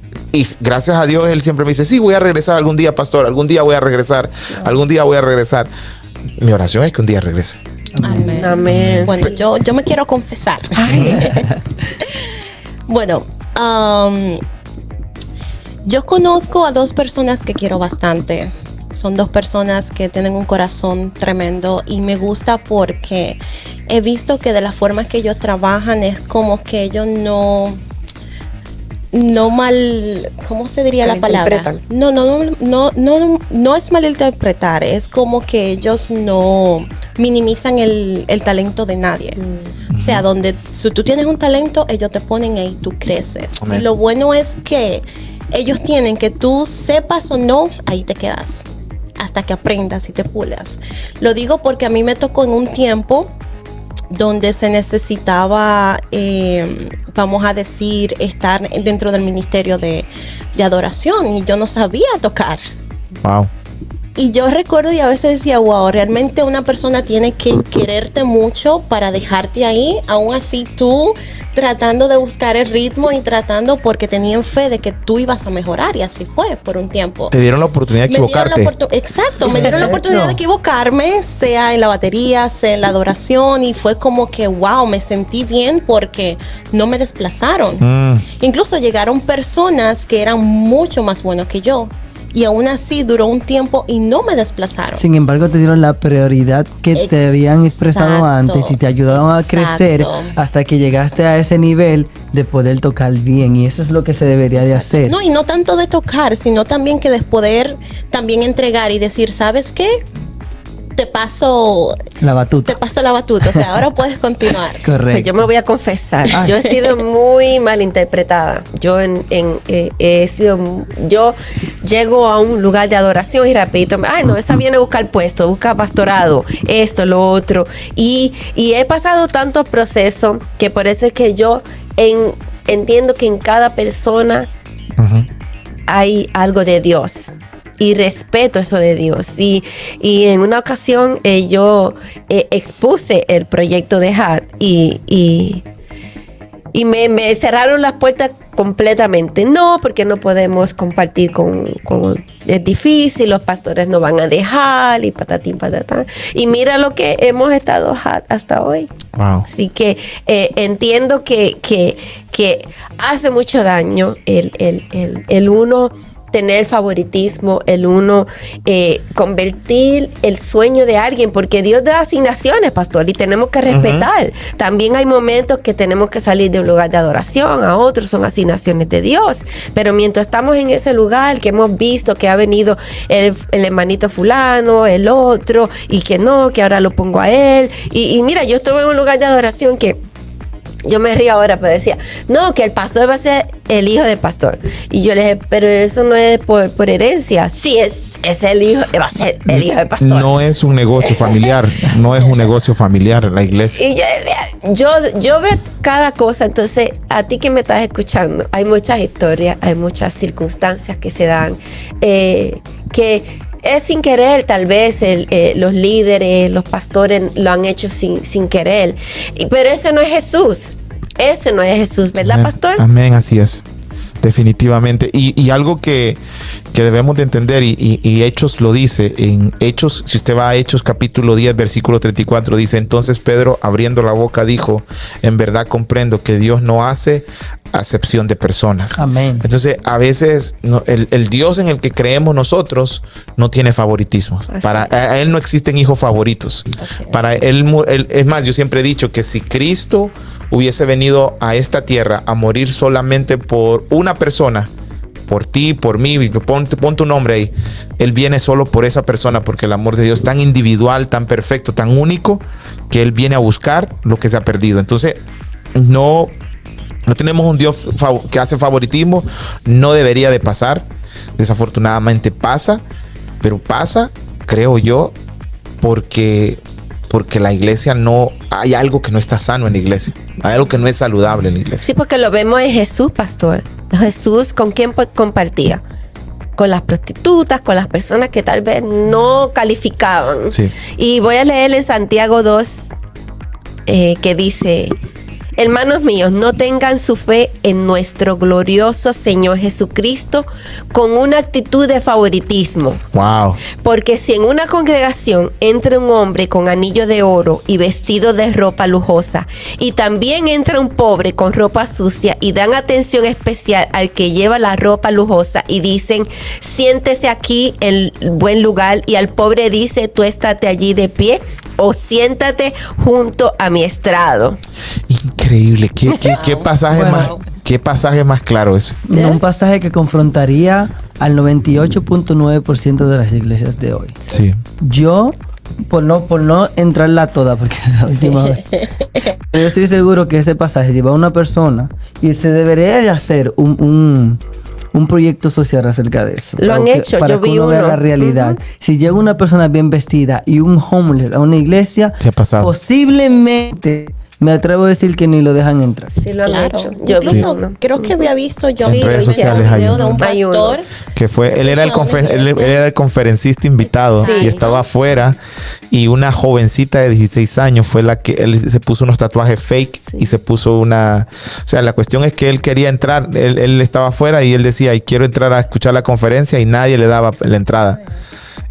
gracias a Dios él siempre me dice, sí, voy a regresar algún día, pastor, algún día voy a regresar, algún día voy a regresar. Mi oración es que un día regrese. Amén. Amén. Bueno, yo me quiero confesar. Bueno, yo conozco a 2 personas que quiero bastante. Son 2 personas que tienen un corazón tremendo y me gusta porque he visto que de la forma que ellos trabajan es como que ellos no ¿cómo se diría la palabra? No es malinterpretar, es como que ellos no minimizan el talento de nadie. O sea, donde si tú tienes un talento, ellos te ponen ahí, tú creces. Amén. Y lo bueno es que ellos tienen que tú sepas o no, ahí te quedas hasta que aprendas y te pulas. Lo digo porque a mí me tocó en un tiempo donde se necesitaba, vamos a decir, estar dentro del ministerio de adoración y yo no sabía tocar. Wow. Y yo recuerdo y a veces decía, wow, realmente una persona tiene que quererte mucho para dejarte ahí, aún así tú tratando de buscar el ritmo y tratando porque tenían fe de que tú ibas a mejorar y así fue por un tiempo. Te dieron la oportunidad de equivocarte. Exacto, me dieron la oportunidad de equivocarme, sea en la batería, sea en la adoración y fue como que wow, me sentí bien porque no me desplazaron. Incluso llegaron personas que eran mucho más buenos que yo. Y aún así duró un tiempo y no me desplazaron. Sin embargo, te dieron la prioridad que te habían expresado antes y te ayudaron a crecer hasta que llegaste a ese nivel de poder tocar bien. Y eso es lo que se debería de hacer. No, y no tanto de tocar, sino también que de poder también entregar y decir, ¿sabes qué? Te paso la batuta. O sea, ahora puedes continuar. Correcto. Pues yo me voy a confesar. Yo he sido muy malinterpretada. Yo yo llego a un lugar de adoración y rapidito, esa viene a buscar puesto, busca pastorado, esto, lo otro. Y he pasado tantos procesos que por eso es que yo entiendo que en cada persona hay algo de Dios. Y respeto eso de Dios. Y en una ocasión yo expuse el proyecto de HAT y me cerraron las puertas completamente. No, porque no podemos compartir es difícil, los pastores no van a dejar y patatín, patatán. Y mira lo que hemos estado hasta hoy. Wow. Así que entiendo que hace mucho daño el uno tener favoritismo, el uno convertir el sueño de alguien, porque Dios da asignaciones, pastor, y tenemos que respetar. También hay momentos que tenemos que salir de un lugar de adoración a otro, son asignaciones de Dios, pero mientras estamos en ese lugar que hemos visto que ha venido el hermanito fulano, el otro, y que no, que ahora lo pongo a él, y mira, yo estuve en un lugar de adoración que yo me río ahora, pero decía, no, que el pastor va a ser el hijo del pastor. Y yo le dije, pero eso no es por herencia. Sí, es es el hijo, va a ser el hijo del pastor. No es un negocio familiar, no es un negocio familiar la iglesia. Y yo decía, yo veo cada cosa. Entonces, a ti que me estás escuchando, hay muchas historias, hay muchas circunstancias que se dan, que es sin querer, tal vez los líderes, los pastores lo han hecho sin querer. Pero ese no es Jesús. Ese no es Jesús, ¿verdad, Amén. pastor? Amén, así es. Definitivamente. Y algo que debemos de entender, y Hechos lo dice, en Hechos, si usted va a Hechos capítulo 10, versículo 34, dice, entonces Pedro, abriendo la boca, dijo, en verdad comprendo que Dios no hace acepción de personas. Amén. Entonces, a veces el Dios en el que creemos nosotros no tiene favoritismo. Así Para a Él no existen hijos favoritos. Así es. Para él, es más, yo siempre he dicho que si Cristo hubiese venido a esta tierra a morir solamente por una persona, por ti, por mí, pon tu nombre ahí, Él viene solo por esa persona, porque el amor de Dios es tan individual, tan perfecto, tan único, que Él viene a buscar lo que se ha perdido. Entonces, no tenemos un Dios que hace favoritismo, no debería de pasar. Desafortunadamente pasa, pero pasa, creo yo, porque la iglesia hay algo que no está sano en la iglesia, hay algo que no es saludable en la iglesia. Sí, porque lo vemos en Jesús, pastor. Jesús, ¿con quién compartía? Con las prostitutas, con las personas que tal vez no calificaban. Sí. Y voy a leer en Santiago 2, que dice: hermanos míos, no tengan su fe en nuestro glorioso Señor Jesucristo con una actitud de favoritismo. Wow. Porque si en una congregación entra un hombre con anillo de oro y vestido de ropa lujosa, y también entra un pobre con ropa sucia, y dan atención especial al que lleva la ropa lujosa y dicen, siéntese aquí en buen lugar, y al pobre dice, tú estate allí de pie o siéntate junto a mi estrado. Increíble. ¿Qué pasaje Bueno. qué pasaje más claro es? Un pasaje que confrontaría al 98.9% de las iglesias de hoy. Sí. Yo, por no entrarla toda, porque la última vez, yo estoy seguro que ese pasaje lleva a una persona y se debería de hacer un proyecto social acerca de eso. Lo han hecho, para yo que vi uno vea uno. la realidad. Ujú. Si llega una persona bien vestida y un homeless a una iglesia, Se ha pasado. posiblemente me atrevo a decir que ni lo dejan entrar. Sí, lo han Claro. hecho. Yo vi Incluso uno. creo que había visto yo En vi redes un sociales hay video de uno. un Hay uno. pastor. Que fue, él era el conferencista invitado Sí. y estaba afuera, y una jovencita de 16 años fue la que él se puso unos tatuajes fake y se puso o sea, la cuestión es que él quería entrar, él estaba afuera y él decía, y quiero entrar a escuchar la conferencia, y nadie le daba la entrada.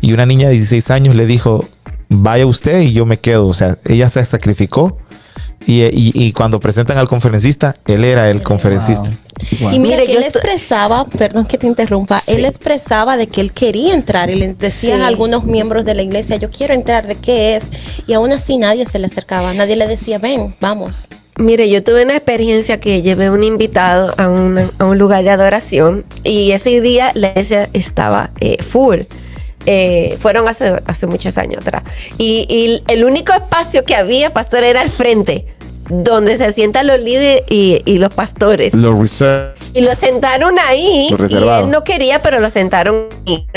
Y una niña de 16 años le dijo, vaya usted y yo me quedo. O sea, ella se sacrificó. Y cuando presentan al conferencista, él era el conferencista. Wow. Y mira Mire, que yo él expresaba, perdón que te interrumpa, él expresaba de que él quería entrar y le decía Sí. a algunos miembros de la iglesia, yo quiero entrar, ¿de qué es? Y aún así nadie se le acercaba, nadie le decía, ven, vamos. Mire, yo tuve una experiencia que llevé un invitado a un lugar de adoración, y ese día la iglesia estaba full. Fueron hace muchos años atrás. Y el único espacio que había, pastor, era al frente, donde se sientan los líderes y los pastores. Los reserves. Y lo sentaron ahí. Lo Y reservado. él no quería, pero lo sentaron ahí.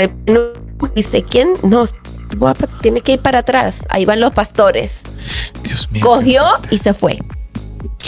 Dice, ¿quién? No, tiene que ir para atrás. Ahí van los pastores. Dios mío. Cogió y se fue.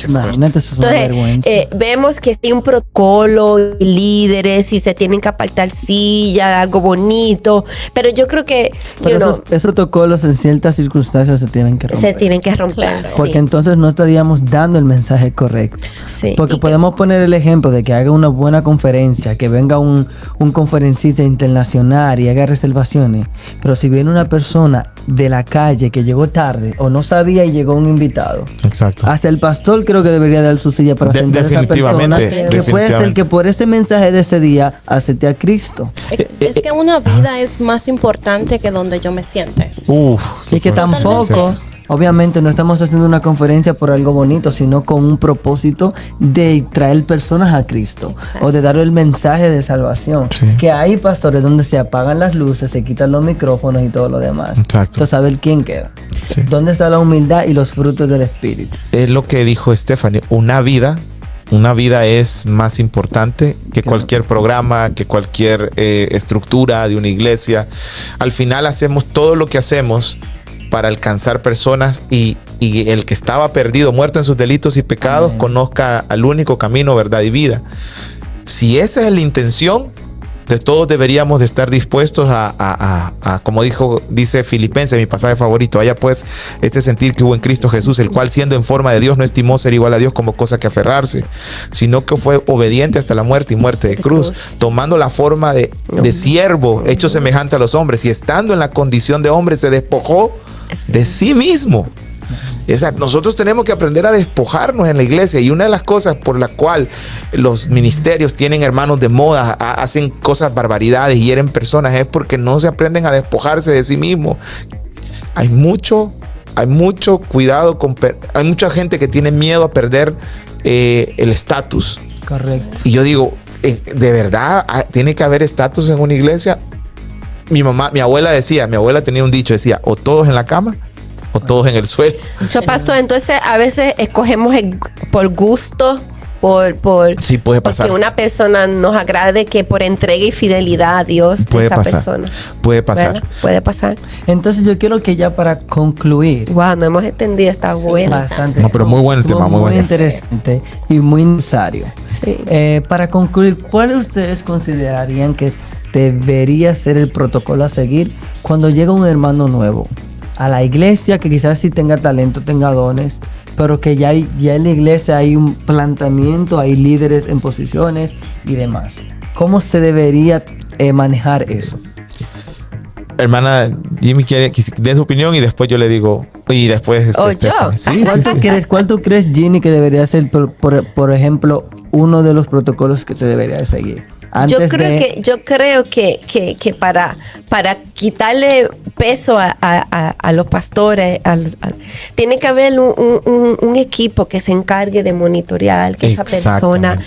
Imagínate, eso es una Entonces, vergüenza. vemos que hay un protocolo, líderes, y se tienen que apartar sillas, algo bonito, pero yo creo que Pero esos protocolos en ciertas circunstancias se tienen que romper. se tienen que romper. Claro. Sí. Porque entonces no estaríamos dando el mensaje correcto. Sí. Porque Y que- podemos poner el ejemplo de que haga una buena conferencia, que venga un conferencista internacional y haga reservaciones. Pero si viene una persona de la calle que llegó tarde o no sabía y llegó un invitado, Exacto. hasta el pastor creo que debería dar su silla para sentar a esa persona. definitivamente, Que puede ser que por ese mensaje de ese día acepte a Cristo. Es que una vida es más importante que donde yo me siente. Uf. Y que tampoco, obviamente, no estamos haciendo una conferencia por algo bonito, sino con un propósito de traer personas a Cristo. Exacto. O de dar el mensaje de salvación. Sí. Que hay pastores donde se apagan las luces, se quitan los micrófonos y todo lo demás. Exacto. Entonces, saber quién queda. Sí. ¿Dónde está la humildad y los frutos del Espíritu? Es lo que dijo Stephanie, una vida Una vida es más importante que cualquier programa, que cualquier estructura de una iglesia. Al final hacemos todo lo que hacemos para alcanzar personas y el que estaba perdido, muerto en sus delitos y pecados, conozca al único camino, verdad y vida. Si esa es la intención, de todos deberíamos de estar dispuestos a como dice Filipenses, mi pasaje favorito, haya pues este sentir que hubo en Cristo Jesús, el cual siendo en forma de Dios no estimó ser igual a Dios como cosa que aferrarse, sino que fue obediente hasta la muerte y muerte de cruz, tomando la forma de siervo, hecho semejante a los hombres, y estando en la condición de hombre se despojó de sí mismo. Nosotros tenemos que aprender a despojarnos en la iglesia, y una de las cosas por la cual los ministerios tienen hermanos de moda, hacen cosas barbaridades y hieren personas, es porque no se aprenden a despojarse de sí mismos. Hay mucho cuidado, hay mucha gente que tiene miedo a perder el estatus. Correcto. Y yo digo, ¿de verdad tiene que haber estatus en una iglesia? Mi abuela tenía un dicho, decía, o todos en la cama o todos en el suelo. Pastor, entonces a veces escogemos por gusto, sí, puede pasar. Porque una persona nos agrade, que por entrega y fidelidad a Dios de esa persona. Puede pasar. ¿Verdad? Puede pasar. Entonces yo quiero que ya para concluir. Wow, no hemos entendido, está bueno. Bastante. No, pero muy bueno el tema, muy bueno. Muy interesante y muy necesario. Sí. Para concluir, ¿cuál ustedes considerarían que debería ser el protocolo a seguir cuando llega un hermano nuevo a la iglesia, que quizás sí tenga talento, tenga dones, pero que ya en la iglesia hay un planteamiento, hay líderes en posiciones y demás? ¿Cómo se debería manejar eso? Hermana Jimmy quiere que dé su opinión y después yo le digo, y después Stephanie. Sí, ¿Cuál tú crees, Ginny, que debería ser, por ejemplo, uno de los protocolos que se debería de seguir? Yo creo que para quitarle peso a los pastores, tiene que haber un equipo que se encargue de monitorear que esa persona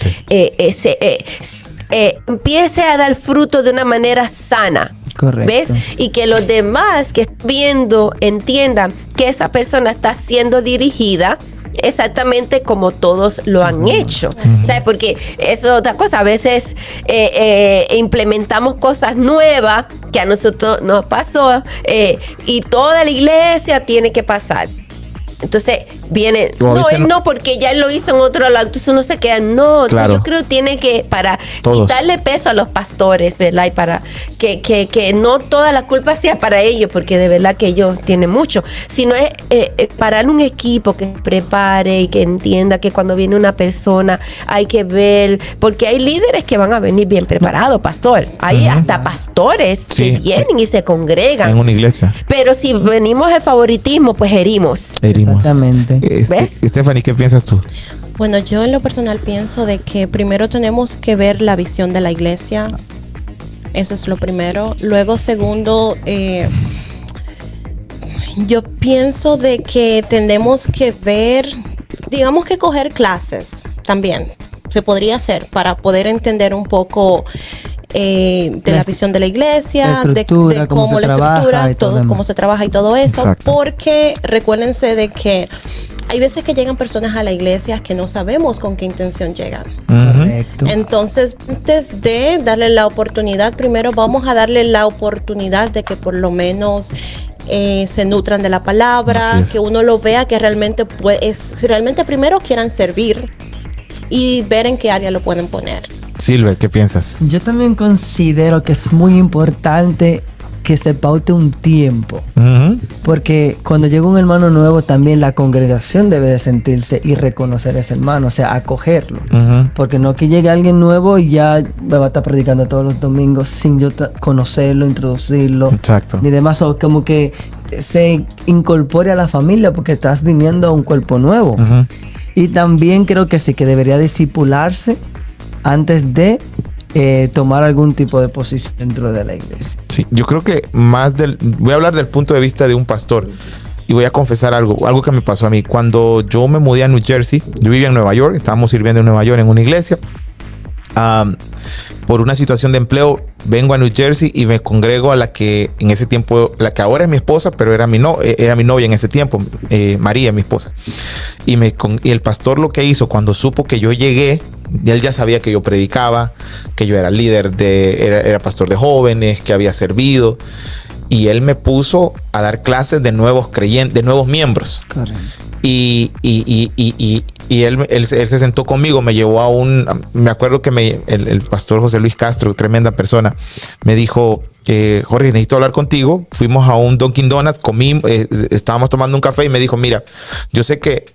empiece a dar fruto de una manera sana. Correcto. ¿Ves? Y que los demás que están viendo entiendan que esa persona está siendo dirigida exactamente como todos lo han hecho. ¿Sabes? Porque eso es otra cosa. A veces implementamos cosas nuevas que a nosotros nos pasó y toda la iglesia tiene que pasar. Entonces viene, no, porque ya lo hizo en otro lado, entonces uno se queda, no, claro. Yo creo que tiene que, para quitarle peso a los pastores, ¿verdad? Y para que no toda la culpa sea para ellos, porque de verdad que ellos tienen mucho, sino es parar un equipo que se prepare y que entienda que cuando viene una persona hay que ver, porque hay líderes que van a venir bien preparados, pastor, hay hasta pastores que vienen y se congregan en una iglesia, pero si venimos al favoritismo, pues herimos. Exactamente. ¿Ves? Stephanie, ¿qué piensas tú? Bueno, yo en lo personal pienso de que primero tenemos que ver la visión de la iglesia. Eso es lo primero. Luego, segundo, yo pienso de que tenemos que ver, digamos que coger clases también. Se podría hacer para poder entender un poco de la visión de la iglesia, de cómo la estructura, todo, cómo se trabaja y todo eso. Exacto. Porque recuérdense de que hay veces que llegan personas a la iglesia que no sabemos con qué intención llegan. Correcto. Entonces, antes de darle la oportunidad, primero vamos a darle la oportunidad de que por lo menos se nutran de la palabra, que uno lo vea que realmente realmente primero quieran servir y ver en qué área lo pueden poner. Silver, ¿qué piensas? Yo también considero que es muy importante que se paute un tiempo, porque cuando llega un hermano nuevo también la congregación debe de sentirse y reconocer a ese hermano, o sea, acogerlo, porque no que llegue alguien nuevo y ya me va a estar predicando todos los domingos sin yo conocerlo, introducirlo, ni demás, o como que se incorpore a la familia porque estás viniendo a un cuerpo nuevo. Y también creo que sí, que debería discipularse antes de tomar algún tipo de posición dentro de la iglesia. Sí, yo creo que voy a hablar del punto de vista de un pastor y voy a confesar algo que me pasó a mí. Cuando yo me mudé a New Jersey, yo vivía en Nueva York, estábamos sirviendo en Nueva York en una iglesia. por una situación de empleo, vengo a New Jersey y me congrego a la que en ese tiempo, la que ahora es mi esposa, pero era mi novia en ese tiempo, María, mi esposa. Y el pastor lo que hizo cuando supo que yo llegué, él ya sabía que yo predicaba, que yo era líder, era pastor de jóvenes, que había servido. Y él me puso a dar clases de nuevos creyentes, de nuevos miembros. Correcto. Y él se sentó conmigo, me llevó me acuerdo que el pastor José Luis Castro, tremenda persona, me dijo, Jorge, necesito hablar contigo. Fuimos a un Dunkin' Donuts, estábamos tomando un café y me dijo, mira, yo sé que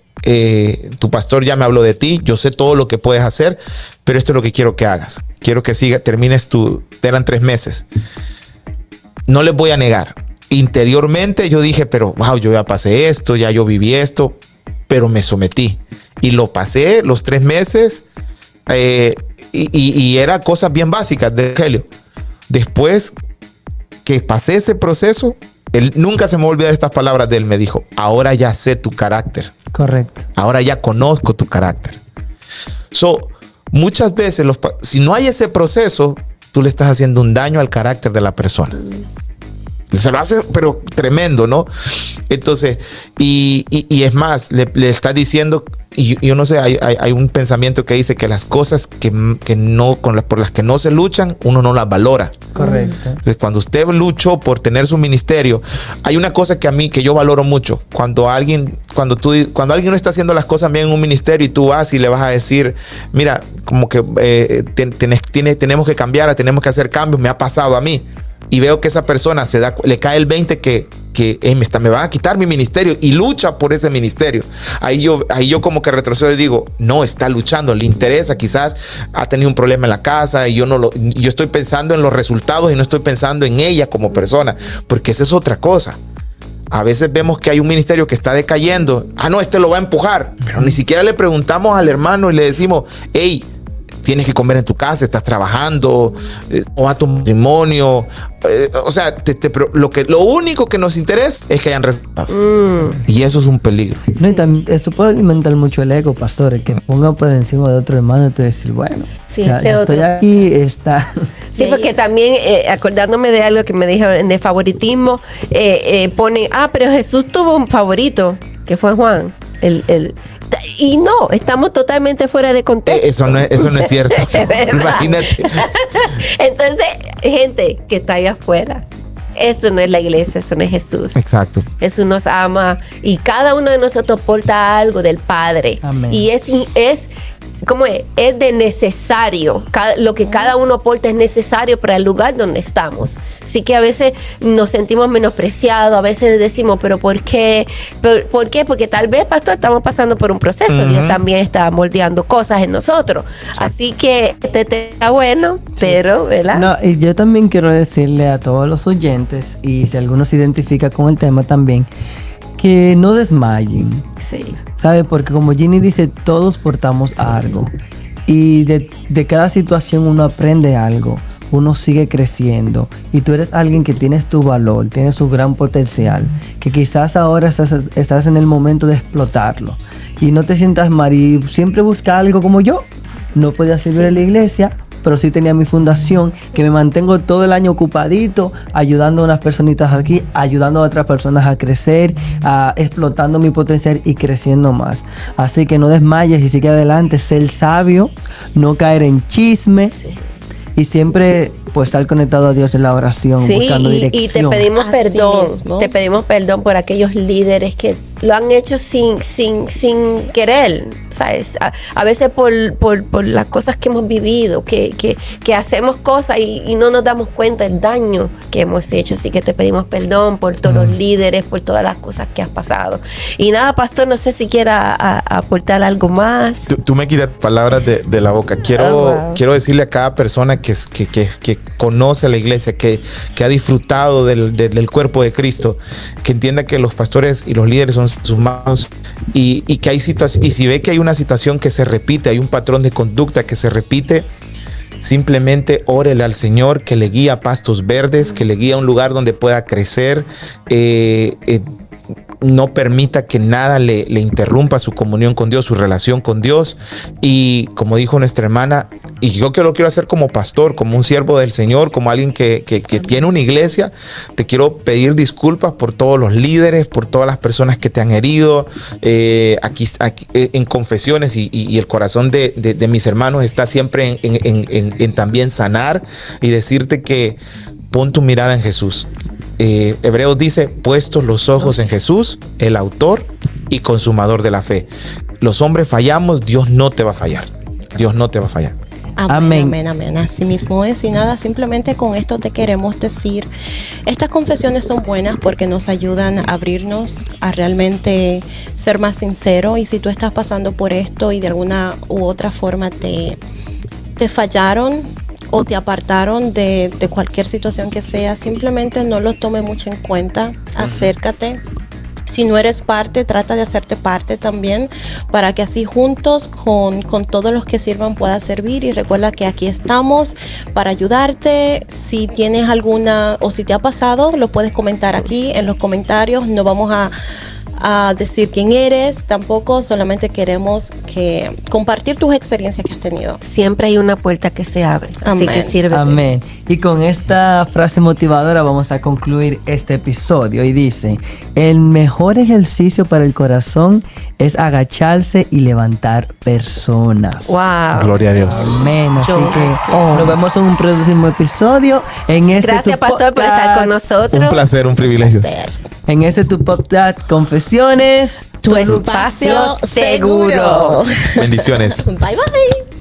tu pastor ya me habló de ti, yo sé todo lo que puedes hacer, pero esto es lo que quiero que hagas. Quiero que termines eran 3 meses. No les voy a negar. Interiormente yo dije, pero wow, yo ya pasé esto, ya yo viví esto, pero me sometí. Y lo pasé los 3 meses y era cosas bien básicas de evangelio. Después que pasé ese proceso, él nunca se me va a olvidar estas palabras de él. Me dijo, ahora ya sé tu carácter. Correcto. Ahora ya conozco tu carácter. Muchas veces, si no hay ese proceso, tú le estás haciendo un daño al carácter de la persona. Se lo hace, pero tremendo, ¿no? Entonces, y es más, le está diciendo, y yo no sé, hay un pensamiento que dice que las cosas por las que no se luchan, uno no las valora. Correcto. Entonces, cuando usted luchó por tener su ministerio, hay una cosa que yo valoro mucho. Cuando alguien no está haciendo las cosas bien en un ministerio y tú vas y le vas a decir, mira, como que tenemos que cambiar, tenemos que hacer cambios, me ha pasado a mí. Y veo que esa persona le cae el 20 que me van a quitar mi ministerio y lucha por ese ministerio. Ahí yo como que retrocedo y digo, no, está luchando, le interesa, quizás ha tenido un problema en la casa y yo estoy pensando en los resultados y no estoy pensando en ella como persona, porque esa es otra cosa. A veces vemos que hay un ministerio que está decayendo. No, este lo va a empujar, pero ni siquiera le preguntamos al hermano y le decimos, hey, tienes que comer en tu casa, estás trabajando, o a tu matrimonio. O sea, lo único que nos interesa es que hayan resultados. Y eso es un peligro. No, y también esto puede alimentar mucho el ego, pastor, el que ponga por encima de otro hermano y te decir, bueno, sí, yo estoy aquí, está. Sí, porque también, acordándome de algo que me dijeron de favoritismo, ponen, pero Jesús tuvo un favorito, que fue Juan, y no, estamos totalmente fuera de contexto. Eso no es cierto. Imagínate. Entonces, gente que está allá afuera, eso no es la iglesia, eso no es Jesús. Exacto. Jesús nos ama y cada uno de nosotros porta algo del Padre. Amén. Y es ¿cómo es? Es de necesario. Lo que cada uno aporta es necesario para el lugar donde estamos. Así que a veces nos sentimos menospreciados, a veces decimos, ¿pero por qué? ¿Por qué? Porque tal vez, pastor, estamos pasando por un proceso. Dios también está moldeando cosas en nosotros. Así que está bueno, pero, ¿verdad? No, y yo también quiero decirle a todos los oyentes, y si alguno se identifica con el tema también, que no desmayen. Sí. ¿Sabe? Porque como Ginny dice, todos portamos algo. Y de cada situación uno aprende algo. Uno sigue creciendo. Y tú eres alguien que tienes tu valor, tienes su gran potencial. Que quizás ahora estás en el momento de explotarlo. Y no te sientas mal. Y siempre busca algo como yo. No podía servir en la iglesia, pero sí tenía mi fundación, que me mantengo todo el año ocupadito, ayudando a unas personitas aquí, ayudando a otras personas a crecer, explotando mi potencial y creciendo más. Así que no desmayes y sigue adelante, ser sabio, no caer en chisme y siempre pues estar conectado a Dios en la oración, buscando dirección. Y te pedimos Así perdón, mismo. te pedimos perdón por aquellos líderes que lo han hecho sin querer, ¿sabes? A veces por las cosas que hemos vivido, que hacemos cosas y no nos damos cuenta del daño que hemos hecho. Así que te pedimos perdón por todos los líderes, por todas las cosas que has pasado. Y nada, pastor, no sé si quiera aportar algo más. Tú me quitas palabras de la boca. Quiero decirle a cada persona que conoce a la iglesia, que ha disfrutado del cuerpo de Cristo, que entienda que los pastores y los líderes son sus manos y que hay situaciones, y si ve que hay una situación que se repite, hay un patrón de conducta que se repite, simplemente órele al Señor que le guía a pastos verdes, que le guía a un lugar donde pueda crecer. no permita que nada le interrumpa su comunión con Dios, su relación con Dios. Y como dijo nuestra hermana, y yo que lo quiero hacer como pastor, como un siervo del Señor, como alguien que tiene una iglesia, te quiero pedir disculpas por todos los líderes, por todas las personas que te han herido. Aquí en confesiones y el corazón de mis hermanos está siempre en también sanar y decirte que pon tu mirada en Jesús. Hebreos dice, puestos los ojos en Jesús, el autor y consumador de la fe. Los hombres fallamos, Dios no te va a fallar. Dios no te va a fallar. Amén, amén, amén. Así mismo es. Y nada, simplemente con esto te queremos decir, estas confesiones son buenas porque nos ayudan a abrirnos, a realmente ser más sinceros. Y si tú estás pasando por esto y de alguna u otra forma te fallaron o te apartaron de cualquier situación que sea, simplemente no lo tome mucho en cuenta. Acércate. Si no eres parte, trata de hacerte parte también, para que así juntos con todos los que sirvan pueda servir. Y recuerda que aquí estamos para ayudarte. Si tienes alguna o si te ha pasado, lo puedes comentar aquí en los comentarios. No vamos a decir quién eres tampoco, solamente queremos compartir tus experiencias que has tenido. Siempre hay una puerta que se abre. Amén. Así que sirve. Amén. Y con esta frase motivadora vamos a concluir este episodio. Y dice, el mejor ejercicio para el corazón es agacharse y levantar personas. Wow. Gloria a Dios. Amén. Así que nos vemos en un próximo episodio. Gracias, pastor, por estar con nosotros. Un placer, un privilegio. En este tu podcast Confesiones. Tu espacio seguro. Bendiciones. Bye bye.